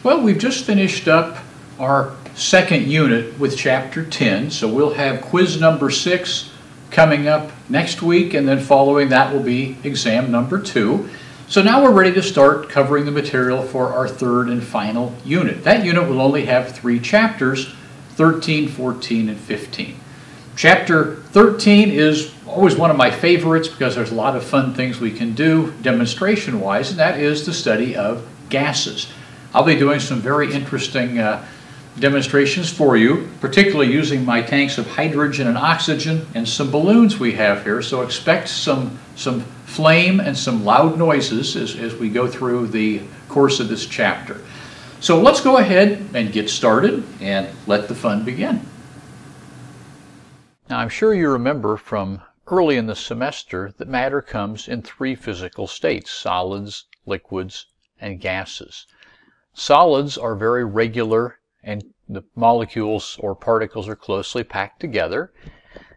Well, we've just finished up our second unit with Chapter 10, so we'll have quiz number 6 coming up next week, and then following that will be exam number 2. So now we're ready to start covering the material for our third and final unit. That unit will only have 3 chapters, 13, 14, and 15. Chapter 13 is always one of my favorites because there's a lot of fun things we can do demonstration-wise, and that is the study of gases. I'll be doing some very interesting demonstrations for you, particularly using my tanks of hydrogen and oxygen and some balloons we have here, so expect some flame and some loud noises as we go through the course of this chapter. So let's go ahead and get started and let the fun begin. Now, I'm sure you remember from early in the semester that matter comes in 3 physical states: solids, liquids, and gases. Solids are very regular and the molecules or particles are closely packed together.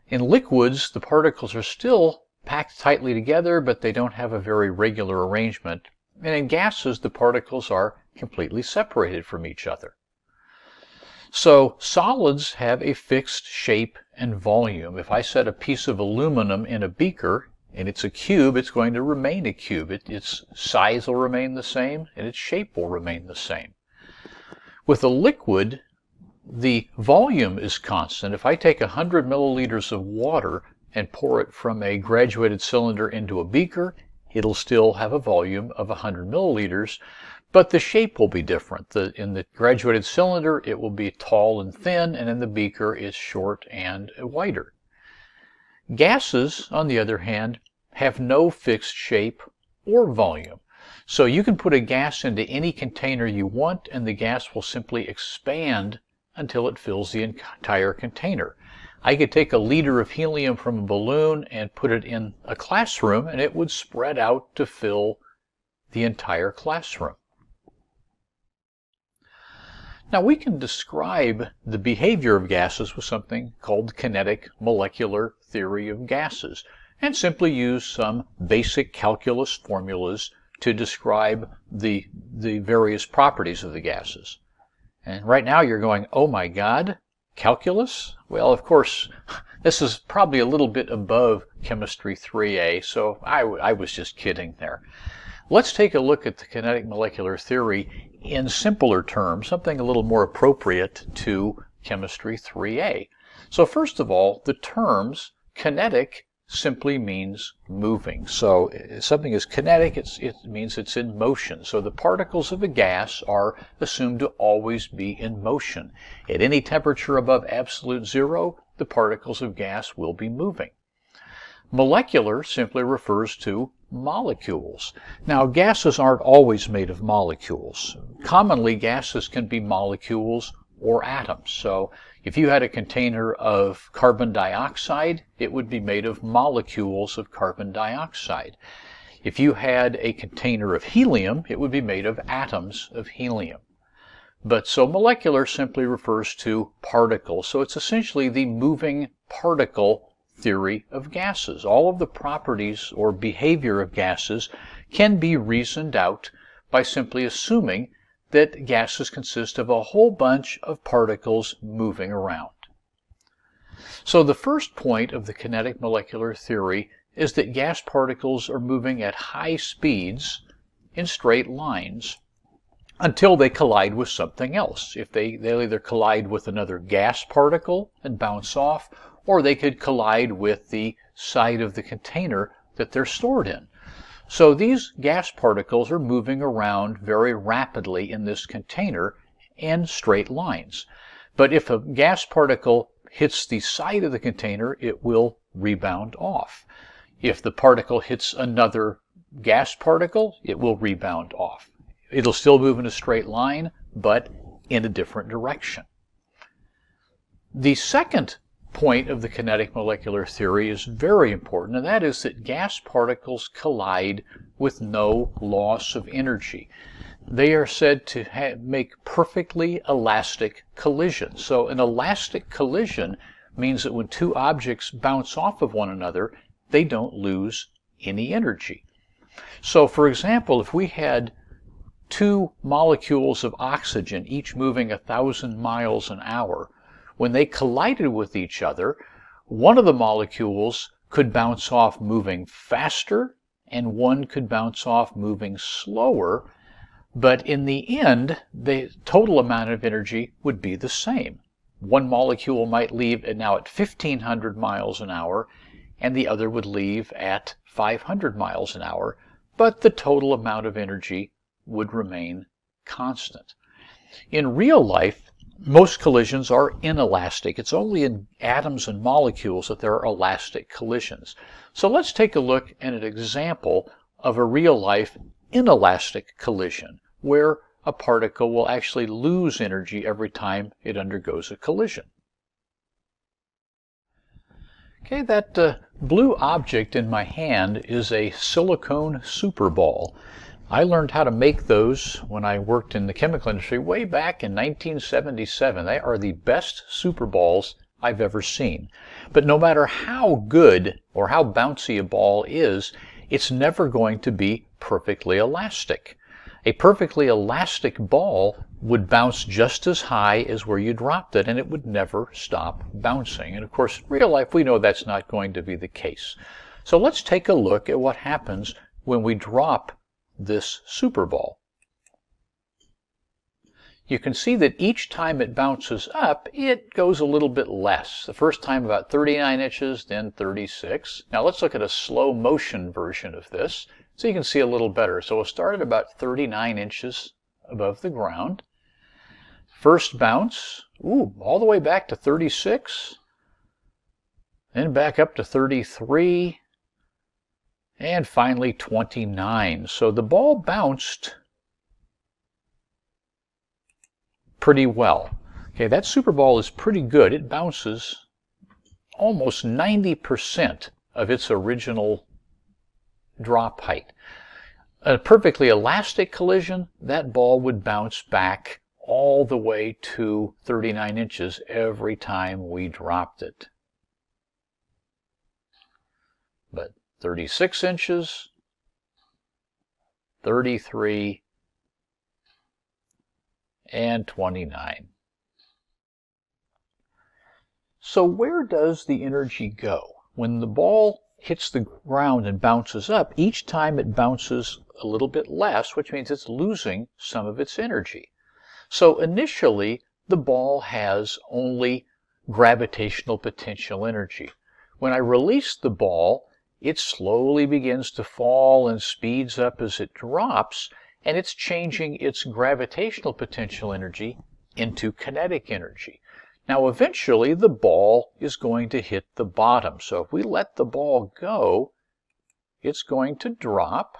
In liquids, the particles are still packed tightly together, but they don't have a very regular arrangement. And in gases, the particles are completely separated from each other. So solids have a fixed shape and volume. If I set a piece of aluminum in a beaker and it's a cube, it's going to remain a cube. Its size will remain the same and its shape will remain the same. With a liquid, the volume is constant. If I take 100 milliliters of water and pour it from a graduated cylinder into a beaker, it'll still have a volume of 100 milliliters, but the shape will be different. In the graduated cylinder, it will be tall and thin, and in the beaker, it's short and wider. Gases, on the other hand, have no fixed shape or volume. So you can put a gas into any container you want, and the gas will simply expand until it fills the entire container. I could take a liter of helium from a balloon and put it in a classroom, and it would spread out to fill the entire classroom. Now, we can describe the behavior of gases with something called kinetic molecular theory of gases, and simply use some basic calculus formulas to describe the various properties of the gases. And right now you're going, oh my God, calculus? Well, of course, this is probably a little bit above Chemistry 3A, so I was just kidding there. Let's take a look at the kinetic molecular theory in simpler terms, something a little more appropriate to Chemistry 3A. So first of all, the terms kinetic simply means moving. So if something is kinetic, it means it's in motion. So the particles of a gas are assumed to always be in motion. At any temperature above absolute zero, the particles of gas will be moving. Molecular simply refers to molecules. Now, gases aren't always made of molecules. Commonly, gases can be molecules or atoms. So if you had a container of carbon dioxide, it would be made of molecules of carbon dioxide. If you had a container of helium, it would be made of atoms of helium. But so molecular simply refers to particles. So it's essentially the moving particle theory of gases. All of the properties or behavior of gases can be reasoned out by simply assuming that gases consist of a whole bunch of particles moving around. So the first point of the kinetic molecular theory is that gas particles are moving at high speeds in straight lines until they collide with something else. If they'll either collide with another gas particle and bounce off, or they could collide with the side of the container that they're stored in. So these gas particles are moving around very rapidly in this container in straight lines. But if a gas particle hits the side of the container, it will rebound off. If the particle hits another gas particle, it will rebound off. It'll still move in a straight line, but in a different direction. The second point of the kinetic molecular theory is very important, and that is that gas particles collide with no loss of energy. They are said to make perfectly elastic collisions. So an elastic collision means that when two objects bounce off of one another, they don't lose any energy. So for example, if we had two molecules of oxygen, each moving 1,000 miles an hour, when they collided with each other, one of the molecules could bounce off moving faster and one could bounce off moving slower, but in the end, the total amount of energy would be the same. One molecule might leave now at 1,500 miles an hour, and the other would leave at 500 miles an hour, but the total amount of energy would remain constant. In real life, most collisions are inelastic. It's only in atoms and molecules that there are elastic collisions. So let's take a look at an example of a real-life inelastic collision, where a particle will actually lose energy every time it undergoes a collision. Okay, that blue object in my hand is a silicone superball. I learned how to make those when I worked in the chemical industry way back in 1977. They are the best superballs I've ever seen. But no matter how good or how bouncy a ball is, it's never going to be perfectly elastic. A perfectly elastic ball would bounce just as high as where you dropped it, and it would never stop bouncing. And of course, in real life, we know that's not going to be the case. So let's take a look at what happens when we drop this superball. You can see that each time it bounces up, it goes a little bit less. The first time about 39 inches, then 36. Now let's look at a slow motion version of this so you can see a little better. So we'll start at about 39 inches above the ground. First bounce, all the way back to 36, then back up to 33, and finally 29. So the ball bounced pretty well. Okay, that superball is pretty good. It bounces almost 90% of its original drop height. A perfectly elastic collision, that ball would bounce back all the way to 39 inches every time we dropped it. But 36 inches, 33, and 29. So where does the energy go? When the ball hits the ground and bounces up, each time it bounces a little bit less, which means it's losing some of its energy. So initially, the ball has only gravitational potential energy. When I release the ball, it slowly begins to fall and speeds up as it drops, and it's changing its gravitational potential energy into kinetic energy. Now eventually the ball is going to hit the bottom. So if we let the ball go, it's going to drop.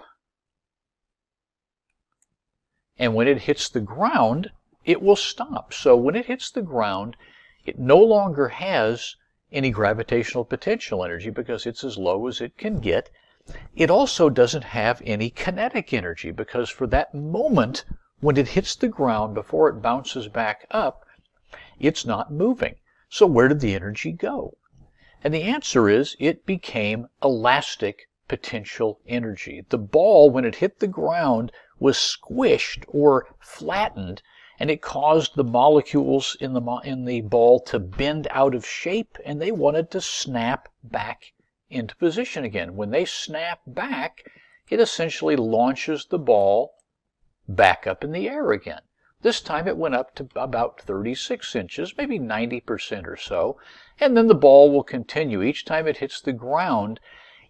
And when it hits the ground, it will stop. So when it hits the ground, it no longer has any gravitational potential energy because it's as low as it can get. It also doesn't have any kinetic energy because for that moment when it hits the ground before it bounces back up, it's not moving. So where did the energy go? And the answer is it became elastic potential energy. The ball, when it hit the ground, was squished or flattened, and it caused the molecules in the ball to bend out of shape, and they wanted to snap back into position again. When they snap back, it essentially launches the ball back up in the air again. This time it went up to about 36 inches, maybe 90% or so, and then the ball will continue. Each time it hits the ground,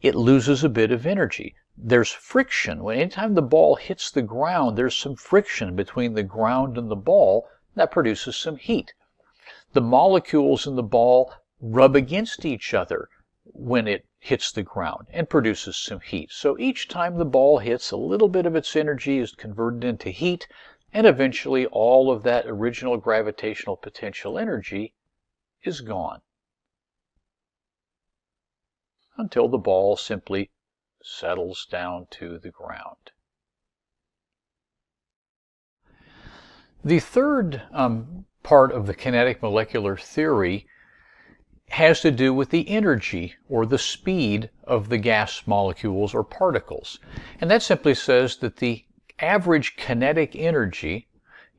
it loses a bit of energy. There's friction. Anytime the ball hits the ground, there's some friction between the ground and the ball that produces some heat. The molecules in the ball rub against each other when it hits the ground and produces some heat. So each time the ball hits, a little bit of its energy is converted into heat, and eventually all of that original gravitational potential energy is gone until the ball simply settles down to the ground. The third part of the kinetic molecular theory has to do with the energy or the speed of the gas molecules or particles. And that simply says that the average kinetic energy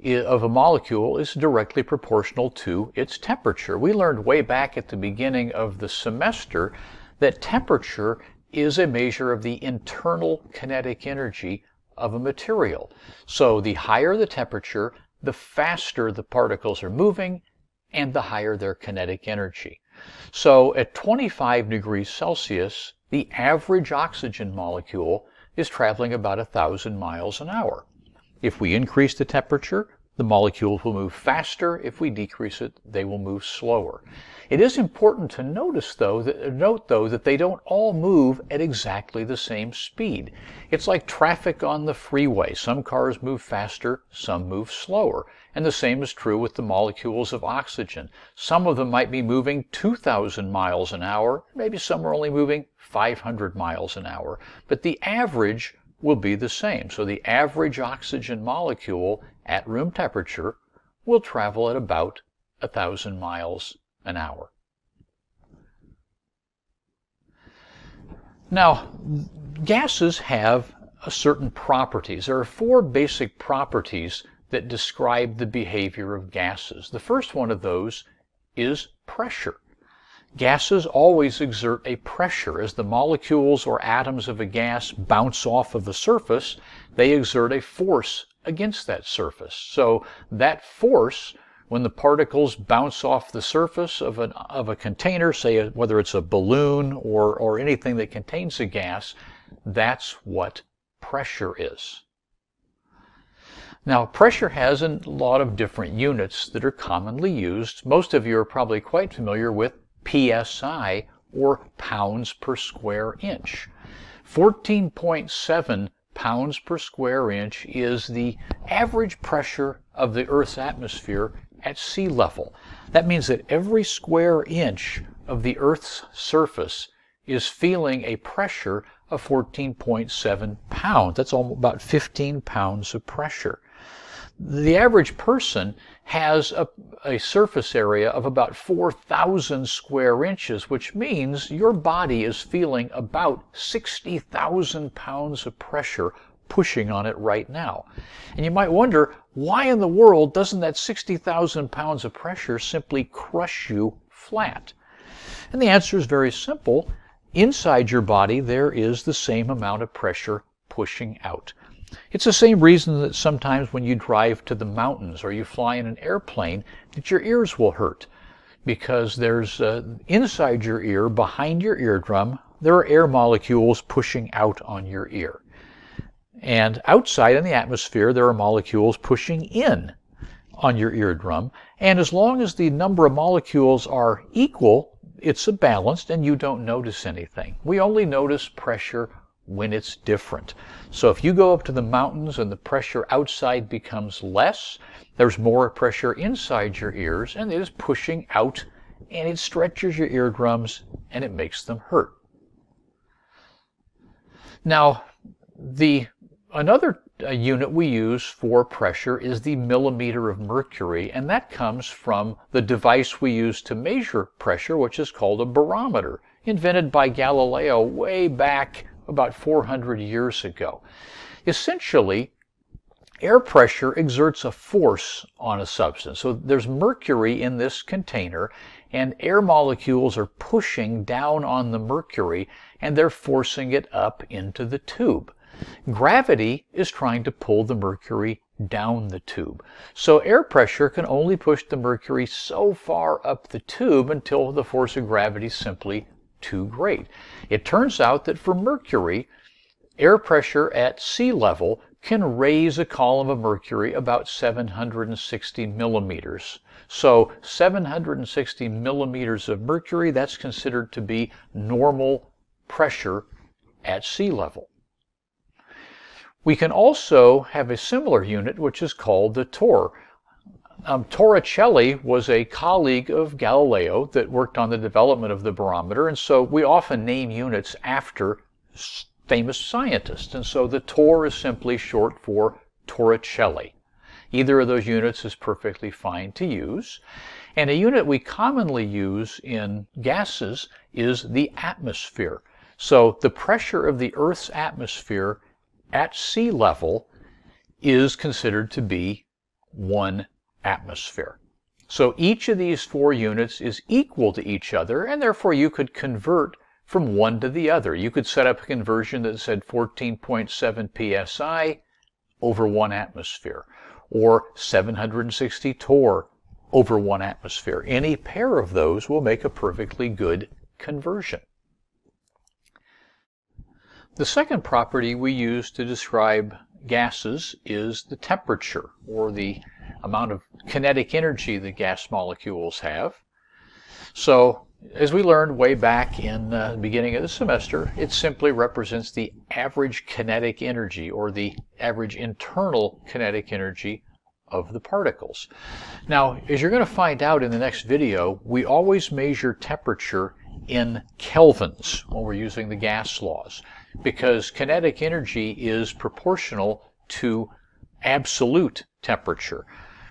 of a molecule is directly proportional to its temperature. We learned way back at the beginning of the semester that temperature is a measure of the internal kinetic energy of a material. So the higher the temperature, the faster the particles are moving and the higher their kinetic energy. So at 25 degrees Celsius, the average oxygen molecule is traveling about 1,000 miles an hour. If we increase the temperature, the molecules will move faster. If we decrease it, they will move slower. It is important to note though that they don't all move at exactly the same speed. It's like traffic on the freeway. Some cars move faster, some move slower. And the same is true with the molecules of oxygen. Some of them might be moving 2,000 miles an hour, maybe some are only moving 500 miles an hour. But the average will be the same. So the average oxygen molecule at room temperature will travel at about 1,000 miles an hour. Now, gases have certain properties. There are 4 basic properties that describe the behavior of gases. The first one of those is pressure. Gases always exert a pressure. As the molecules or atoms of a gas bounce off of the surface, they exert a force against that surface. So that force, when the particles bounce off the surface of a container, say whether it's a balloon or anything that contains a gas, that's what pressure is. Now, pressure has a lot of different units that are commonly used. Most of you are probably quite familiar with PSI, or pounds per square inch. 14.7 pounds per square inch is the average pressure of the Earth's atmosphere at sea level. That means that every square inch of the Earth's surface is feeling a pressure of 14.7 pounds. That's about 15 pounds of pressure. The average person has a surface area of about 4,000 square inches, which means your body is feeling about 60,000 pounds of pressure pushing on it right now. And you might wonder, why in the world doesn't that 60,000 pounds of pressure simply crush you flat? And the answer is very simple. Inside your body, there is the same amount of pressure pushing out. It's the same reason that sometimes when you drive to the mountains or you fly in an airplane that your ears will hurt, because there's inside your ear, behind your eardrum, there are air molecules pushing out on your ear. And outside in the atmosphere, there are molecules pushing in on your eardrum. And as long as the number of molecules are equal, it's balanced and you don't notice anything. We only notice pressure when it's different. So if you go up to the mountains and the pressure outside becomes less, there's more pressure inside your ears and it is pushing out and it stretches your eardrums and it makes them hurt. Now, another unit we use for pressure is the millimeter of mercury, and that comes from the device we use to measure pressure, which is called a barometer, invented by Galileo way back about 400 years ago. Essentially, air pressure exerts a force on a substance. So there's mercury in this container, and air molecules are pushing down on the mercury, and they're forcing it up into the tube. Gravity is trying to pull the mercury down the tube. So air pressure can only push the mercury so far up the tube until the force of gravity is simply too great. It turns out that for mercury, air pressure at sea level can raise a column of mercury about 760 millimeters. So 760 millimeters of mercury, that's considered to be normal pressure at sea level. We can also have a similar unit, which is called the torr. Torricelli was a colleague of Galileo that worked on the development of the barometer, and so we often name units after famous scientists. And so the torr is simply short for Torricelli. Either of those units is perfectly fine to use. And a unit we commonly use in gases is the atmosphere. So the pressure of the Earth's atmosphere at sea level is considered to be 1 atmosphere. So each of these 4 units is equal to each other, and therefore you could convert from one to the other. You could set up a conversion that said 14.7 psi over 1 atmosphere, or 760 torr over 1 atmosphere. Any pair of those will make a perfectly good conversion. The second property we use to describe gases is the temperature, or the amount of kinetic energy the gas molecules have. So, as we learned way back in the beginning of the semester, it simply represents the average kinetic energy, or the average internal kinetic energy of the particles. Now, as you're going to find out in the next video, we always measure temperature in kelvins when we're using the gas laws, because kinetic energy is proportional to absolute temperature,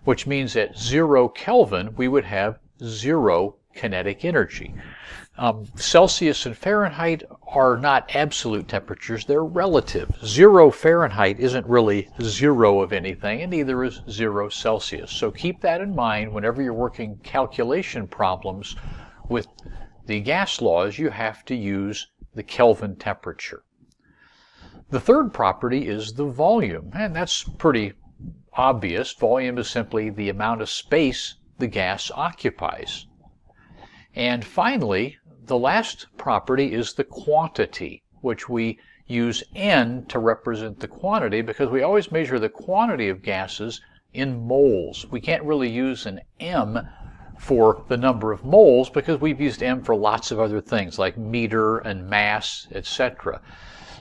which means at 0 Kelvin we would have 0 kinetic energy. Celsius and Fahrenheit are not absolute temperatures, they're relative. 0 Fahrenheit isn't really 0 of anything, and neither is 0 Celsius. So keep that in mind whenever you're working calculation problems with the gas laws. You have to use the Kelvin temperature. The third property is the volume, and that's pretty obvious. Volume is simply the amount of space the gas occupies. And finally, the last property is the quantity, which we use N to represent the quantity because we always measure the quantity of gases in moles. We can't really use an M for the number of moles because we've used M for lots of other things like meter and mass, etc.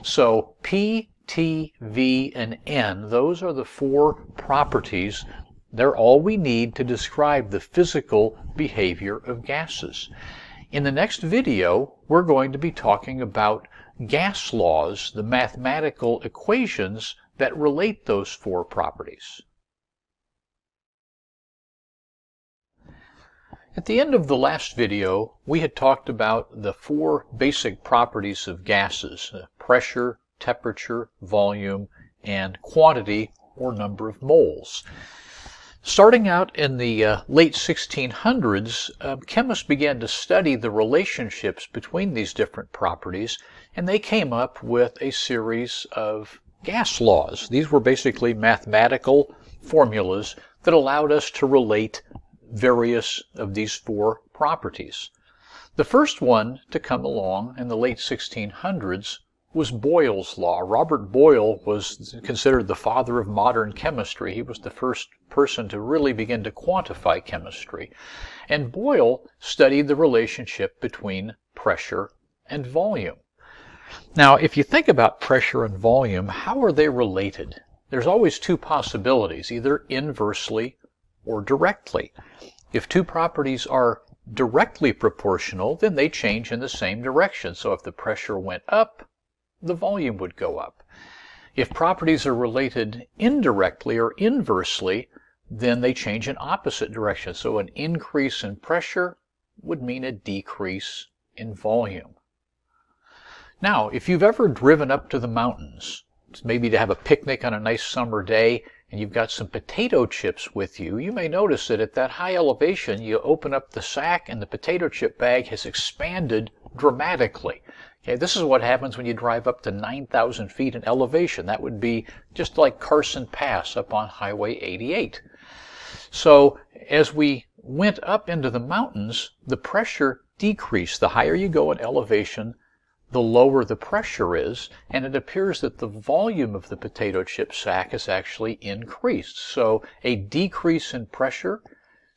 So P, T, V, and N, those are the 4 properties. They're all we need to describe the physical behavior of gases. In the next video, we're going to be talking about gas laws, the mathematical equations that relate those 4 properties. At the end of the last video, we had talked about the 4 basic properties of gases: pressure, temperature, volume, and quantity, or number of moles. Starting out in the late 1600s, chemists began to study the relationships between these different properties, and they came up with a series of gas laws. These were basically mathematical formulas that allowed us to relate various of these 4 properties. The first one to come along in the late 1600s was Boyle's law. Robert Boyle was considered the father of modern chemistry. He was the first person to really begin to quantify chemistry. And Boyle studied the relationship between pressure and volume. Now, if you think about pressure and volume, how are they related? There's always 2 possibilities, either inversely or directly. If 2 properties are directly proportional, then they change in the same direction. So if the pressure went up, the volume would go up. If properties are related indirectly or inversely, then they change in opposite directions. So an increase in pressure would mean a decrease in volume. Now, if you've ever driven up to the mountains, maybe to have a picnic on a nice summer day, and you've got some potato chips with you, you may notice that at that high elevation, you open up the sack and the potato chip bag has expanded dramatically. Okay, this is what happens when you drive up to 9,000 feet in elevation. That would be just like Carson Pass up on Highway 88. So as we went up into the mountains, the pressure decreased. The higher you go in elevation, the lower the pressure is, and it appears that the volume of the potato chip sack has actually increased. So a decrease in pressure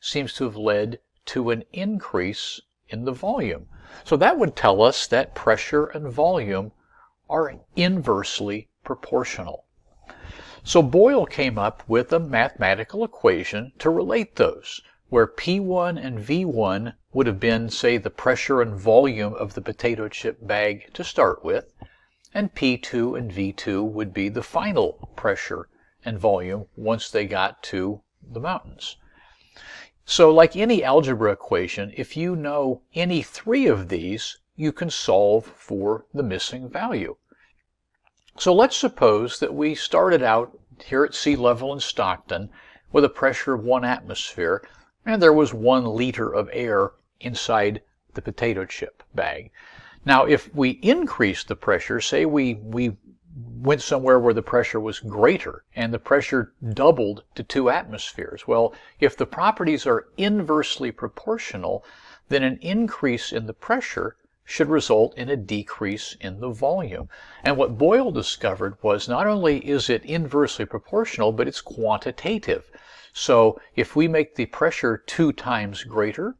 seems to have led to an increase in the volume. So that would tell us that pressure and volume are inversely proportional. So Boyle came up with a mathematical equation to relate those, where P1 and V1 would have been, say, the pressure and volume of the potato chip bag to start with, and P2 and V2 would be the final pressure and volume once they got to the mountains. So like any algebra equation, if you know any 3 of these, you can solve for the missing value. So let's suppose that we started out here at sea level in Stockton with a pressure of 1 atmosphere, and there was 1 liter of air inside the potato chip bag. Now, if we increase the pressure, say we went somewhere where the pressure was greater and the pressure doubled to 2 atmospheres. Well, if the properties are inversely proportional, then an increase in the pressure should result in a decrease in the volume. And what Boyle discovered was not only is it inversely proportional, but it's quantitative. So if we make the pressure 2 times greater,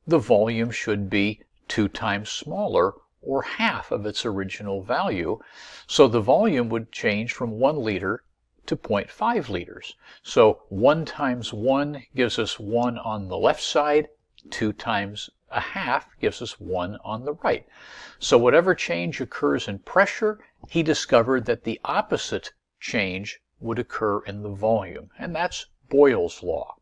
the volume should be 2 times smaller, or half of its original value. So the volume would change from 1 liter to 0.5 liters. So 1 times 1 gives us 1 on the left side, 2 times a half gives us 1 on the right. So whatever change occurs in pressure, he discovered that the opposite change would occur in the volume, and that's Boyle's law.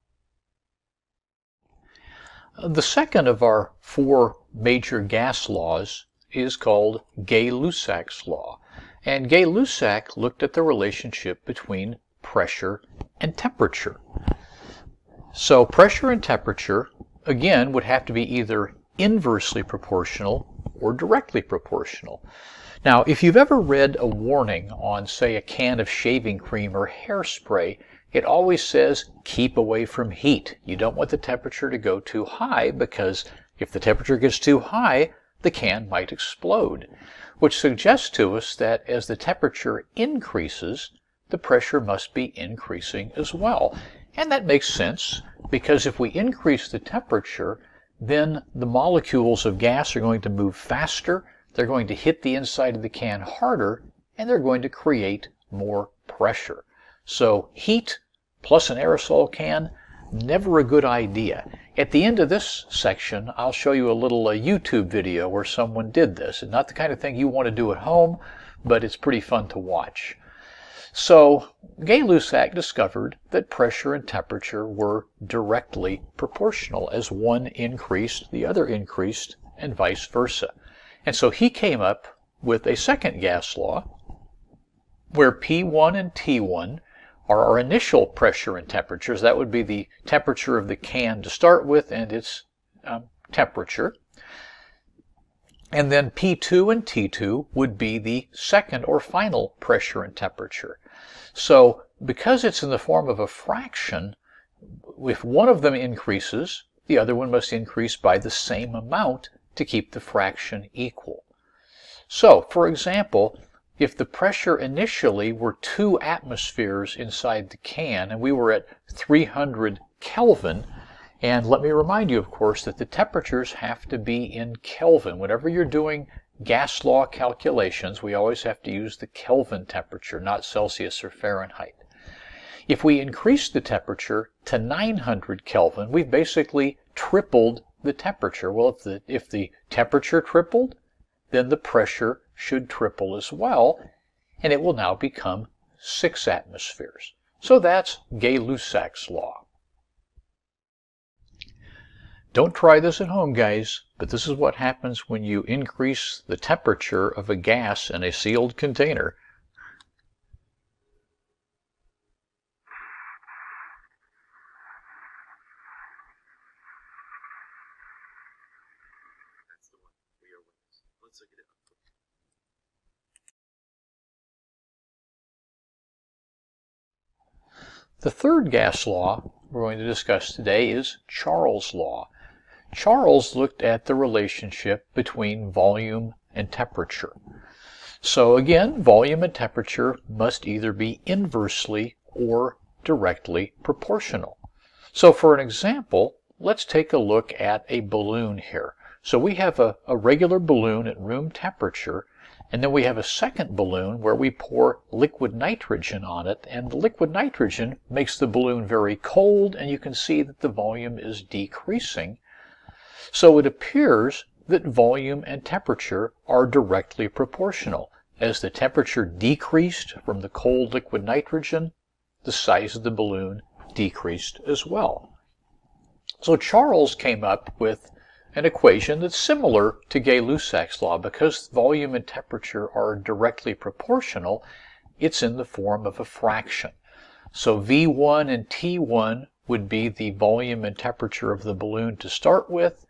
The second of our 4 major gas laws is called Gay-Lussac's law. And Gay-Lussac looked at the relationship between pressure and temperature. So pressure and temperature, again, would have to be either inversely proportional or directly proportional. Now, if you've ever read a warning on, say, a can of shaving cream or hairspray, it always says, keep away from heat. You don't want the temperature to go too high, because if the temperature gets too high, the can might explode, which suggests to us that as the temperature increases, the pressure must be increasing as well. And that makes sense, because if we increase the temperature, then the molecules of gas are going to move faster, they're going to hit the inside of the can harder, and they're going to create more pressure. So heat plus an aerosol can, never a good idea. At the end of this section, I'll show you a little YouTube video where someone did this. It's not the kind of thing you want to do at home, but it's pretty fun to watch. So Gay-Lussac discovered that pressure and temperature were directly proportional. As one increased, the other increased, and vice versa. And so he came up with a second gas law, where P1 and T1 are our initial pressure and temperatures. That would be the temperature of the can to start with and its temperature. And then P2 and T2 would be the second or final pressure and temperature. So because it's in the form of a fraction, if one of them increases, the other one must increase by the same amount to keep the fraction equal. So, for example, if the pressure initially were 2 atmospheres inside the can and we were at 300 Kelvin, and let me remind you, of course, that the temperatures have to be in Kelvin. Whenever you're doing gas law calculations, we always have to use the Kelvin temperature, not Celsius or Fahrenheit. If we increase the temperature to 900 Kelvin, we've basically tripled the temperature. Well, if the temperature tripled, then the pressure should triple as well, and it will now become 6 atmospheres. So that's Gay-Lussac's law. Don't try this at home, guys, but this is what happens when you increase the temperature of a gas in a sealed container. The third gas law we're going to discuss today is Charles' law. Charles looked at the relationship between volume and temperature. So again, volume and temperature must either be inversely or directly proportional. So for an example, let's take a look at a balloon here. So we have a regular balloon at room temperature, and then we have a second balloon where we pour liquid nitrogen on it, and the liquid nitrogen makes the balloon very cold, and you can see that the volume is decreasing. So it appears that volume and temperature are directly proportional. As the temperature decreased from the cold liquid nitrogen, the size of the balloon decreased as well. So Charles came up with an equation that's similar to Gay-Lussac's law. Because volume and temperature are directly proportional, it's in the form of a fraction. So V1 and T1 would be the volume and temperature of the balloon to start with,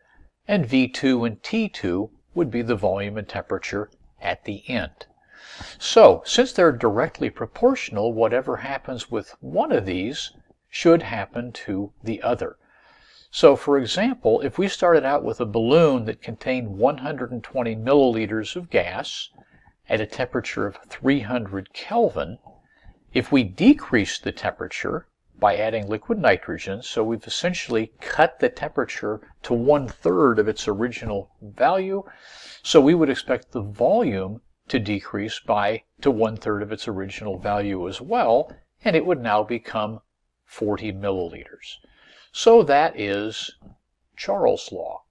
and V2 and T2 would be the volume and temperature at the end. So, since they're directly proportional, whatever happens with one of these should happen to the other. So, for example, if we started out with a balloon that contained 120 milliliters of gas at a temperature of 300 Kelvin, if we decrease the temperature by adding liquid nitrogen, so we've essentially cut the temperature to 1/3 of its original value, so we would expect the volume to decrease to 1/3 of its original value as well, and it would now become 40 milliliters. So that is Charles' law.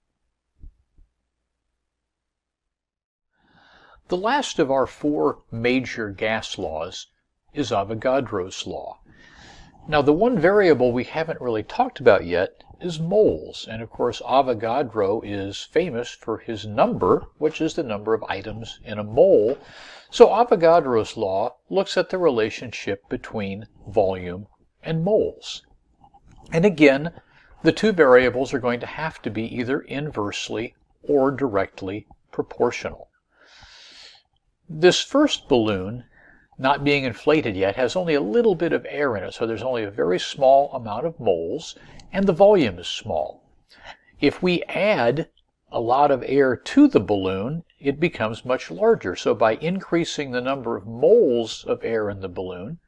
The last of our 4 major gas laws is Avogadro's law. Now, the one variable we haven't really talked about yet is moles, and of course Avogadro is famous for his number, which is the number of items in a mole. So Avogadro's law looks at the relationship between volume and moles. And again, the 2 variables are going to have to be either inversely or directly proportional. This first balloon, not being inflated yet, has only a little bit of air in it, so there's only a very small amount of moles, and the volume is small. If we add a lot of air to the balloon, it becomes much larger. So by increasing the number of moles of air in the balloon,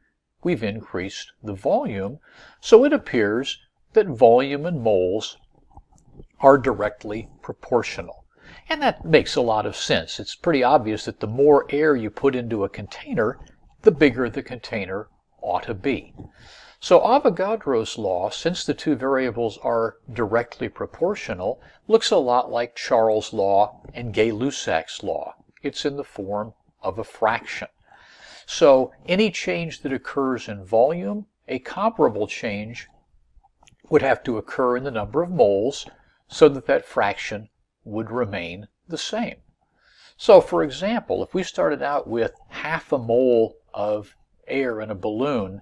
we've increased the volume. So it appears that volume and moles are directly proportional. And that makes a lot of sense. It's pretty obvious that the more air you put into a container, the bigger the container ought to be. So Avogadro's law, since the 2 variables are directly proportional, looks a lot like Charles' law and Gay-Lussac's law. It's in the form of a fraction. So any change that occurs in volume, a comparable change would have to occur in the number of moles so that that fraction would remain the same. So for example, if we started out with half a mole of air in a balloon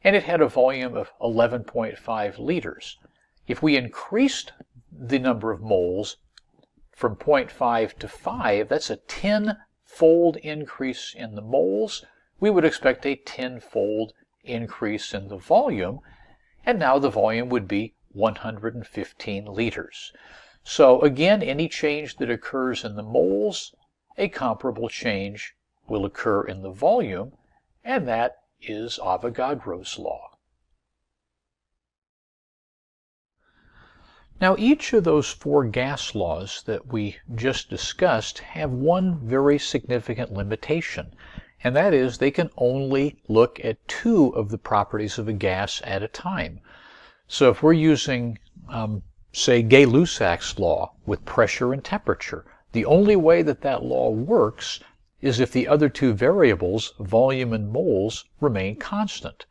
and it had a volume of 11.5 liters, if we increased the number of moles from 0.5 to 5, that's a 10-fold increase in the moles. We would expect a 10-fold increase in the volume, and now the volume would be 115 liters. So again, any change that occurs in the moles, a comparable change will occur in the volume, and that is Avogadro's law. Now, each of those 4 gas laws that we just discussed have one very significant limitation, and that is they can only look at 2 of the properties of a gas at a time. So if we're using, say, Gay-Lussac's law with pressure and temperature, the only way that that law works is if the other 2 variables, volume and moles, remain constant.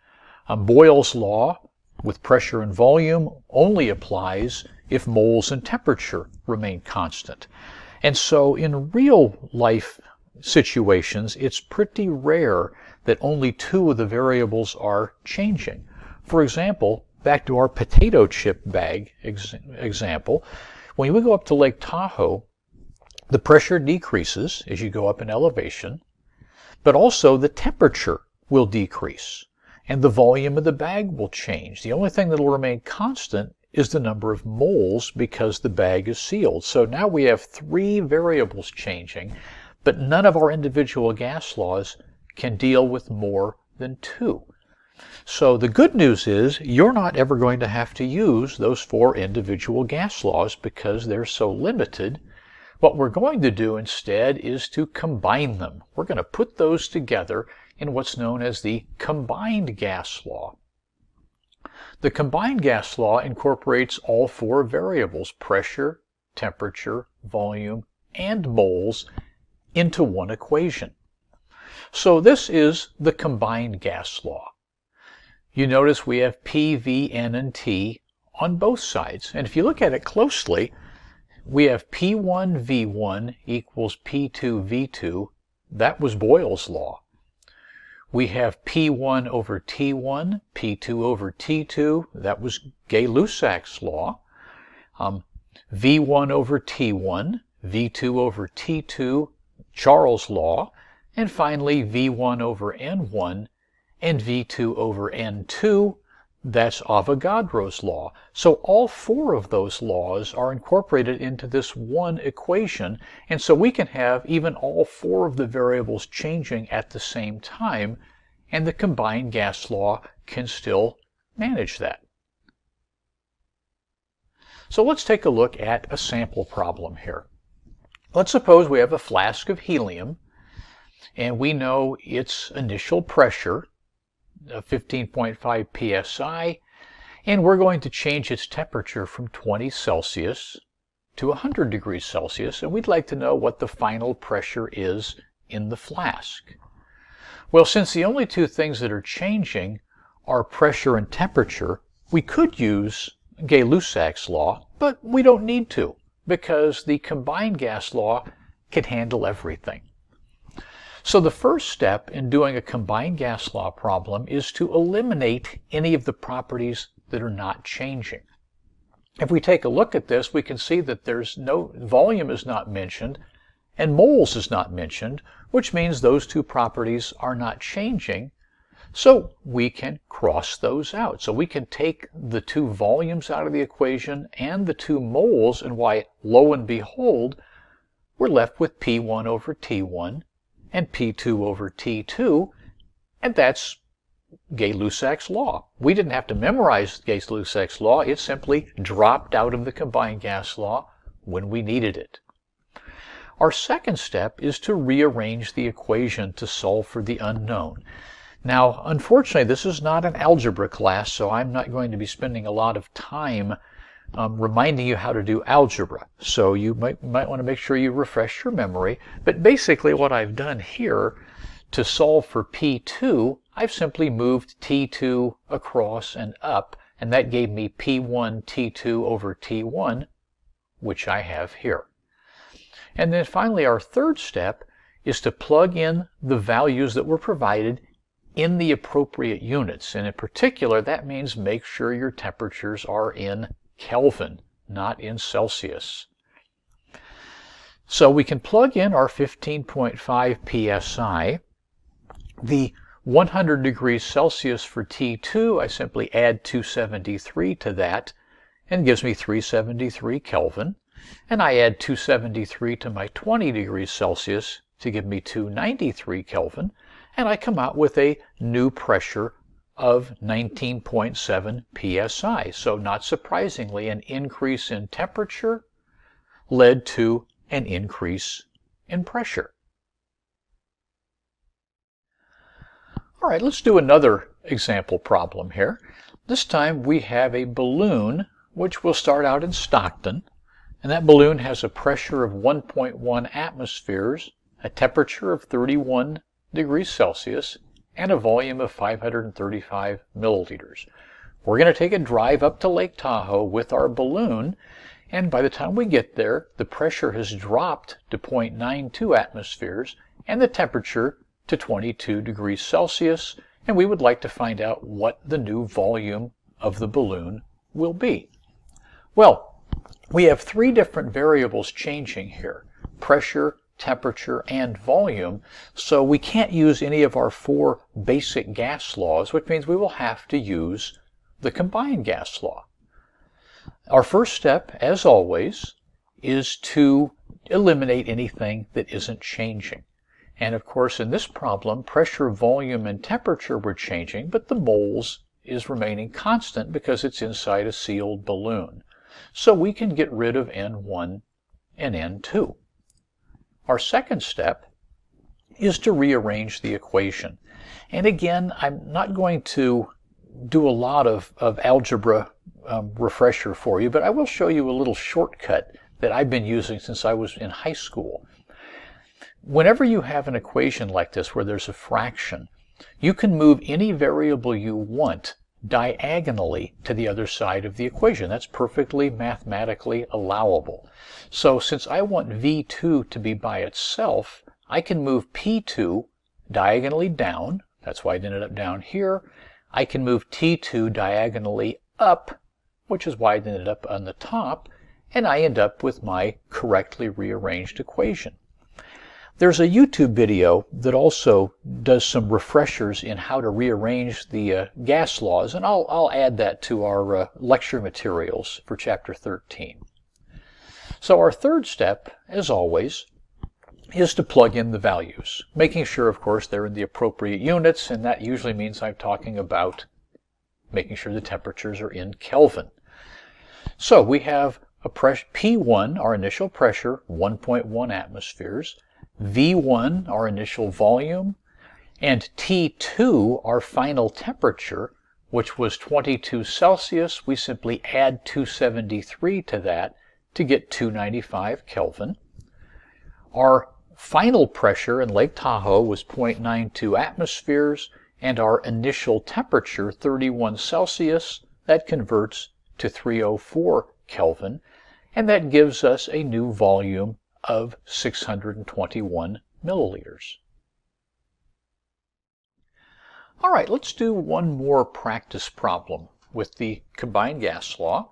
Boyle's law with pressure and volume only applies if moles and temperature remain constant. And so in real life situations, it's pretty rare that only 2 of the variables are changing. For example, back to our potato chip bag example, when we go up to Lake Tahoe, the pressure decreases as you go up in elevation, but also the temperature will decrease and the volume of the bag will change. The only thing that will remain constant is the number of moles because the bag is sealed. So now we have 3 variables changing, but none of our individual gas laws can deal with more than 2. So the good news is you're not ever going to have to use those 4 individual gas laws because they're so limited. What we're going to do instead is to combine them. We're going to put those together in what's known as the combined gas law. The combined gas law incorporates all 4 variables, pressure, temperature, volume, and moles, into one equation. So this is the combined gas law. You notice we have P, V, N, and T on both sides. And if you look at it closely, we have P1 V1 equals P2 V2. That was Boyle's law. We have P1 over T1, P2 over T2. That was Gay-Lussac's law. V1 over T1, V2 over T2, Charles' law. And finally, V1 over N1 and V2 over N2, that's Avogadro's law. So all four of those laws are incorporated into this one equation, and so we can have even all four of the variables changing at the same time, and the combined gas law can still manage that. So let's take a look at a sample problem here. Let's suppose we have a flask of helium, and we know its initial pressure, 15.5 psi, and we're going to change its temperature from 20 Celsius to 100 degrees Celsius, and we'd like to know what the final pressure is in the flask. Well, since the only two things that are changing are pressure and temperature, we could use Gay-Lussac's law, but we don't need to, because the combined gas law can handle everything. So the first step in doing a combined gas law problem is to eliminate any of the properties that are not changing. If we take a look at this, we can see that there's no volume is not mentioned and moles is not mentioned, which means those two properties are not changing. So we can cross those out. So we can take the two volumes out of the equation and the two moles, and why, lo and behold, we're left with P1 over T1 and P2 over T2, and that's Gay-Lussac's law. We didn't have to memorize Gay-Lussac's law. It simply dropped out of the combined gas law when we needed it. Our second step is to rearrange the equation to solve for the unknown. Now, unfortunately, this is not an algebra class, so I'm not going to be spending a lot of time reminding you how to do algebra. So you might want to make sure you refresh your memory. But basically what I've done here to solve for P2, I've simply moved T2 across and up, and that gave me P1 T2 over T1, which I have here. And then finally, our third step is to plug in the values that were provided in the appropriate units. And in particular, that means make sure your temperatures are in Kelvin, not in Celsius. So we can plug in our 15.5 psi. The 100 degrees Celsius for T2, I simply add 273 to that, and it gives me 373 Kelvin. And I add 273 to my 20 degrees Celsius to give me 293 Kelvin, and I come out with a new pressure of 19.7 psi. So not surprisingly, an increase in temperature led to an increase in pressure. All right, let's do another example problem here. This time we have a balloon which will start out in Stockton, and that balloon has a pressure of 1.1 atmospheres, a temperature of 31 degrees Celsius, and a volume of 535 milliliters. We're going to take a drive up to Lake Tahoe with our balloon, and by the time we get there, the pressure has dropped to 0.92 atmospheres and the temperature to 22 degrees Celsius, and we would like to find out what the new volume of the balloon will be. Well, we have three different variables changing here: pressure, temperature, and volume, so we can't use any of our four basic gas laws, which means we will have to use the combined gas law. Our first step, as always, is to eliminate anything that isn't changing. And of course, in this problem, pressure, volume, and temperature were changing, but the moles is remaining constant because it's inside a sealed balloon. So we can get rid of N1 and N2. Our second step is to rearrange the equation. And again, I'm not going to do a lot of algebra refresher for you, but I will show you a little shortcut that I've been using since I was in high school. Whenever you have an equation like this where there's a fraction, you can move any variable you want diagonally to the other side of the equation. That's perfectly mathematically allowable. So since I want V2 to be by itself, I can move P2 diagonally down That's why it ended up down here. I can move T2 diagonally up, which is why it ended up on the top, and I end up with my correctly rearranged equation. There's a YouTube video that also does some refreshers in how to rearrange the gas laws, and I'll add that to our lecture materials for Chapter 13. So our third step, as always, is to plug in the values, making sure, of course, they're in the appropriate units, and that usually means I'm talking about making sure the temperatures are in Kelvin. So we have a pressure P1, our initial pressure, 1.1 atmospheres, V1, our initial volume, and T2, our final temperature, which was 22 Celsius. We simply add 273 to that to get 295 Kelvin. Our final pressure in Lake Tahoe was 0.92 atmospheres, and our initial temperature, 31 Celsius, that converts to 304 Kelvin, and that gives us a new volume of 621 milliliters. All right, let's do one more practice problem with the combined gas law.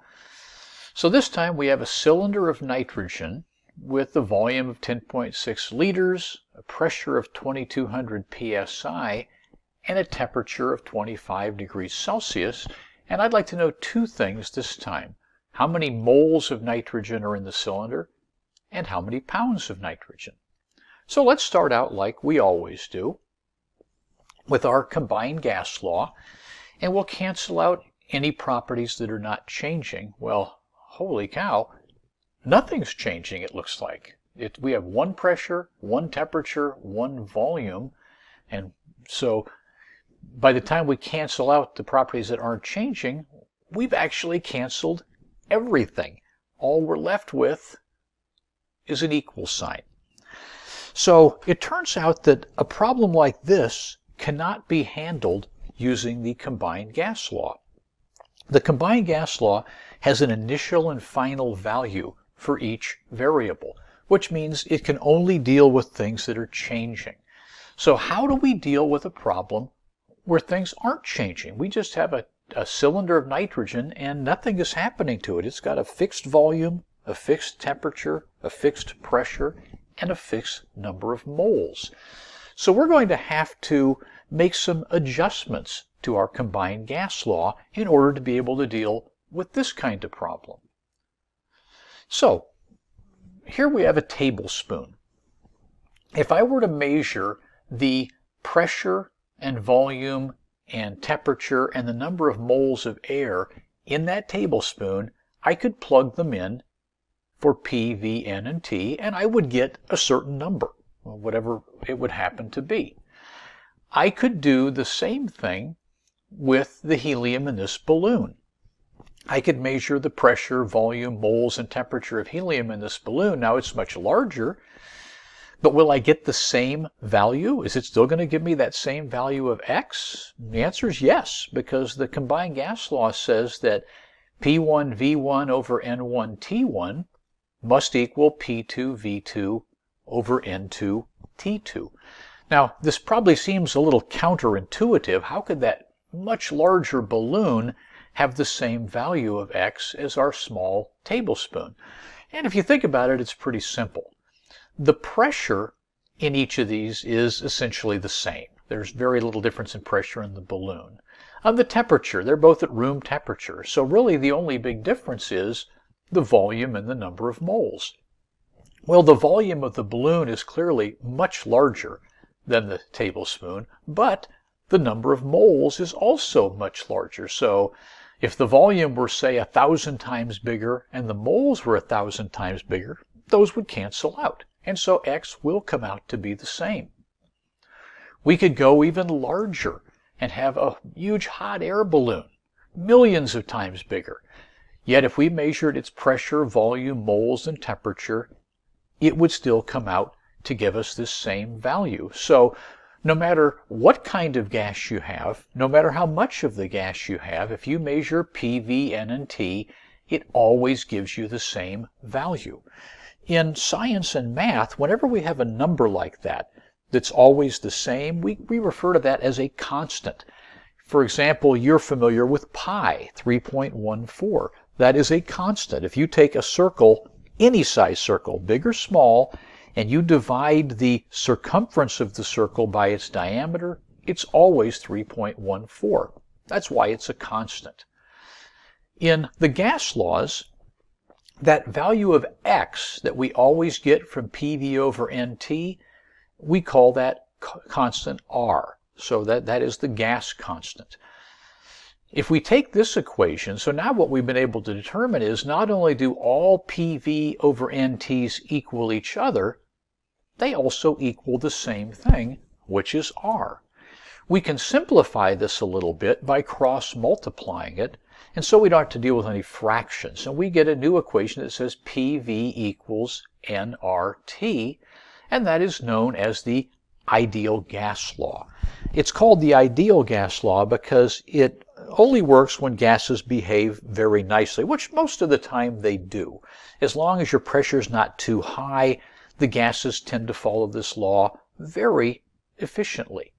So this time we have a cylinder of nitrogen with a volume of 10.6 liters, a pressure of 2200 psi, and a temperature of 25 degrees Celsius. And I'd like to know two things this time. How many moles of nitrogen are in the cylinder, and how many pounds of nitrogen? So let's start out like we always do with our combined gas law, and we'll cancel out any properties that are not changing. Well, holy cow, nothing's changing, it looks like. We have one pressure, one temperature, one volume, and so by the time we cancel out the properties that aren't changing, we've actually canceled everything. All we're left with is an equal sign. So it turns out that a problem like this cannot be handled using the combined gas law. The combined gas law has an initial and final value for each variable, which means it can only deal with things that are changing. So how do we deal with a problem where things aren't changing? We just have a cylinder of nitrogen and nothing is happening to it. It's got a fixed volume, a fixed temperature, a fixed pressure, and a fixed number of moles. So we're going to have to make some adjustments to our combined gas law in order to be able to deal with this kind of problem. So here we have a tablespoon. If I were to measure the pressure and volume and temperature and the number of moles of air in that tablespoon, I could plug them in for P, V, N, and T, and I would get a certain number, whatever it would happen to be. I could do the same thing with the helium in this balloon. I could measure the pressure, volume, moles, and temperature of helium in this balloon. Now it's much larger, but will I get the same value? Is it still going to give me that same value of X? The answer is yes, because the combined gas law says that P1 V1 over N1 T1 must equal P2 V2 over N2 T2. Now, this probably seems a little counterintuitive. How could that much larger balloon have the same value of X as our small tablespoon? And if you think about it, it's pretty simple. The pressure in each of these is essentially the same. There's very little difference in pressure in the balloon. On the temperature, they're both at room temperature. So really the only big difference is the volume and the number of moles. Well, the volume of the balloon is clearly much larger than the tablespoon, but the number of moles is also much larger. So if the volume were, say, 1,000 times bigger and the moles were 1,000 times bigger, those would cancel out. And so X will come out to be the same. We could go even larger and have a huge hot air balloon, millions of times bigger. Yet if we measured its pressure, volume, moles, and temperature, it would still come out to give us this same value. So no matter what kind of gas you have, no matter how much of the gas you have, if you measure P, V, N, and T, it always gives you the same value. In science and math, whenever we have a number like that, that's always the same, we refer to that as a constant. For example, you're familiar with pi, 3.14. That is a constant. If you take a circle, any size circle, big or small, and you divide the circumference of the circle by its diameter, it's always 3.14. That's why it's a constant. In the gas laws, that value of x that we always get from PV over NT, we call that constant R. So that is the gas constant. If we take this equation, so now what we've been able to determine is not only do all PV over NTs equal each other, they also equal the same thing, which is R. We can simplify this a little bit by cross-multiplying it, and so we don't have to deal with any fractions. And we get a new equation that says PV equals nRT, and that is known as the ideal gas law. It's called the ideal gas law because it only works when gases behave very nicely, which most of the time they do. As long as your pressure is not too high, the gases tend to follow this law very efficiently.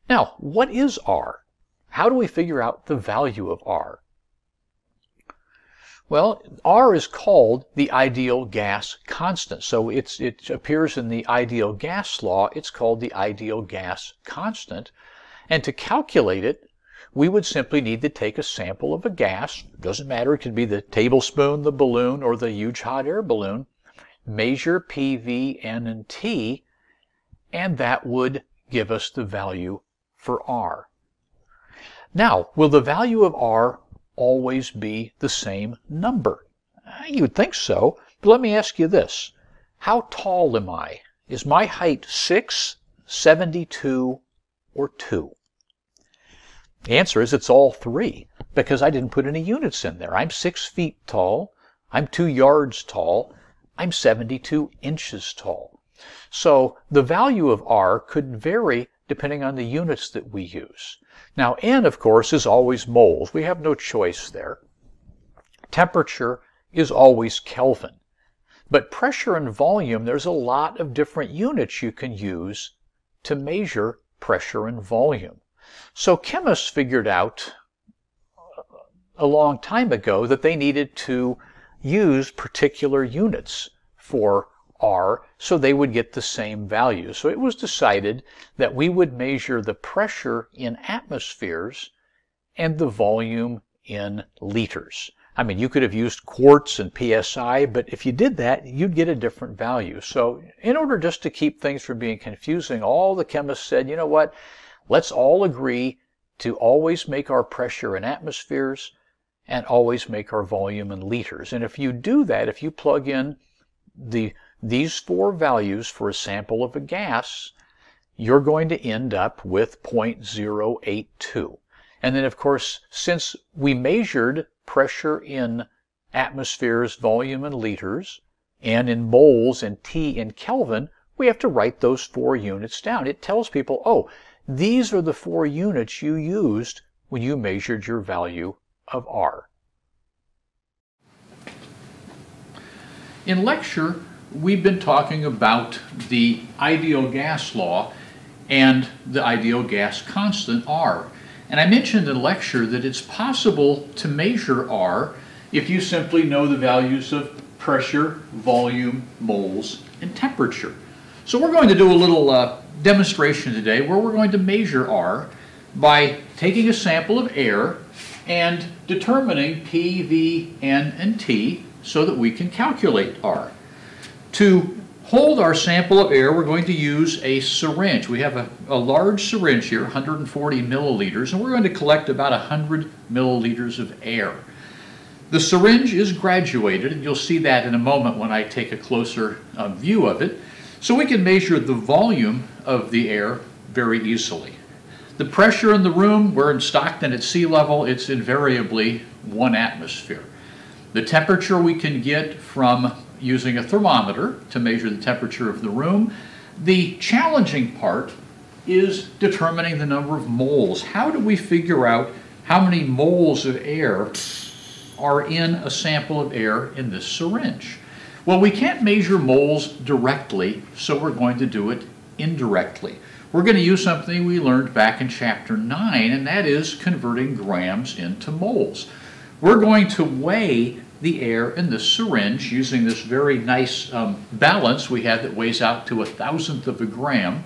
Now, what is R? How do we figure out the value of R? Well, R is called the ideal gas constant. So it appears in the ideal gas law. It's called the ideal gas constant. And to calculate it, we would simply need to take a sample of a gas. Doesn't matter, it could be the tablespoon, the balloon, or the huge hot air balloon. Measure PV, N, and T, and that would give us the value for R. Now, will the value of R always be the same number? You would think so, but let me ask you this. How tall am I? Is my height 6, 72, or 2? The answer is it's all 3, because I didn't put any units in there. I'm 6 feet tall, I'm 2 yards tall, I'm 72 inches tall. So the value of R could vary depending on the units that we use. Now, N, of course, is always moles. We have no choice there. Temperature is always Kelvin. But pressure and volume, there's a lot of different units you can use to measure pressure and volume. So chemists figured out a long time ago that they needed to use particular units for R so they would get the same value. So it was decided that we would measure the pressure in atmospheres and the volume in liters. I mean, you could have used quarts and PSI, but if you did that, you'd get a different value. So in order just to keep things from being confusing, all the chemists said, you know what, let's all agree to always make our pressure in atmospheres and always make our volume in liters. And if you do that, if you plug in these 4 values for a sample of a gas, you're going to end up with 0.082. And then, of course, since we measured pressure in atmospheres, volume in liters, and in moles and T in Kelvin, we have to write those 4 units down. It tells people, oh, these are the 4 units you used when you measured your value of R. In lecture, we've been talking about the ideal gas law and the ideal gas constant R. And I mentioned in lecture that it's possible to measure R if you simply know the values of pressure, volume, moles, and temperature. So we're going to do a little demonstration today where we're going to measure R by taking a sample of air and determining P, V, N, and T so that we can calculate R. To hold our sample of air, we're going to use a syringe. We have a large syringe here, 140 milliliters, and we're going to collect about 100 milliliters of air. The syringe is graduated, and you'll see that in a moment when I take a closer view of it. So we can measure the volume of the air very easily. The pressure in the room, we're in Stockton at sea level, it's invariably 1 atmosphere. The temperature we can get from using a thermometer to measure the temperature of the room. The challenging part is determining the number of moles. How do we figure out how many moles of air are in a sample of air in this syringe? Well, we can't measure moles directly, so we're going to do it indirectly. We're going to use something we learned back in Chapter 9, and that is converting grams into moles. We're going to weigh the air in this syringe using this very nice balance we have that weighs out to 1,000th of a gram.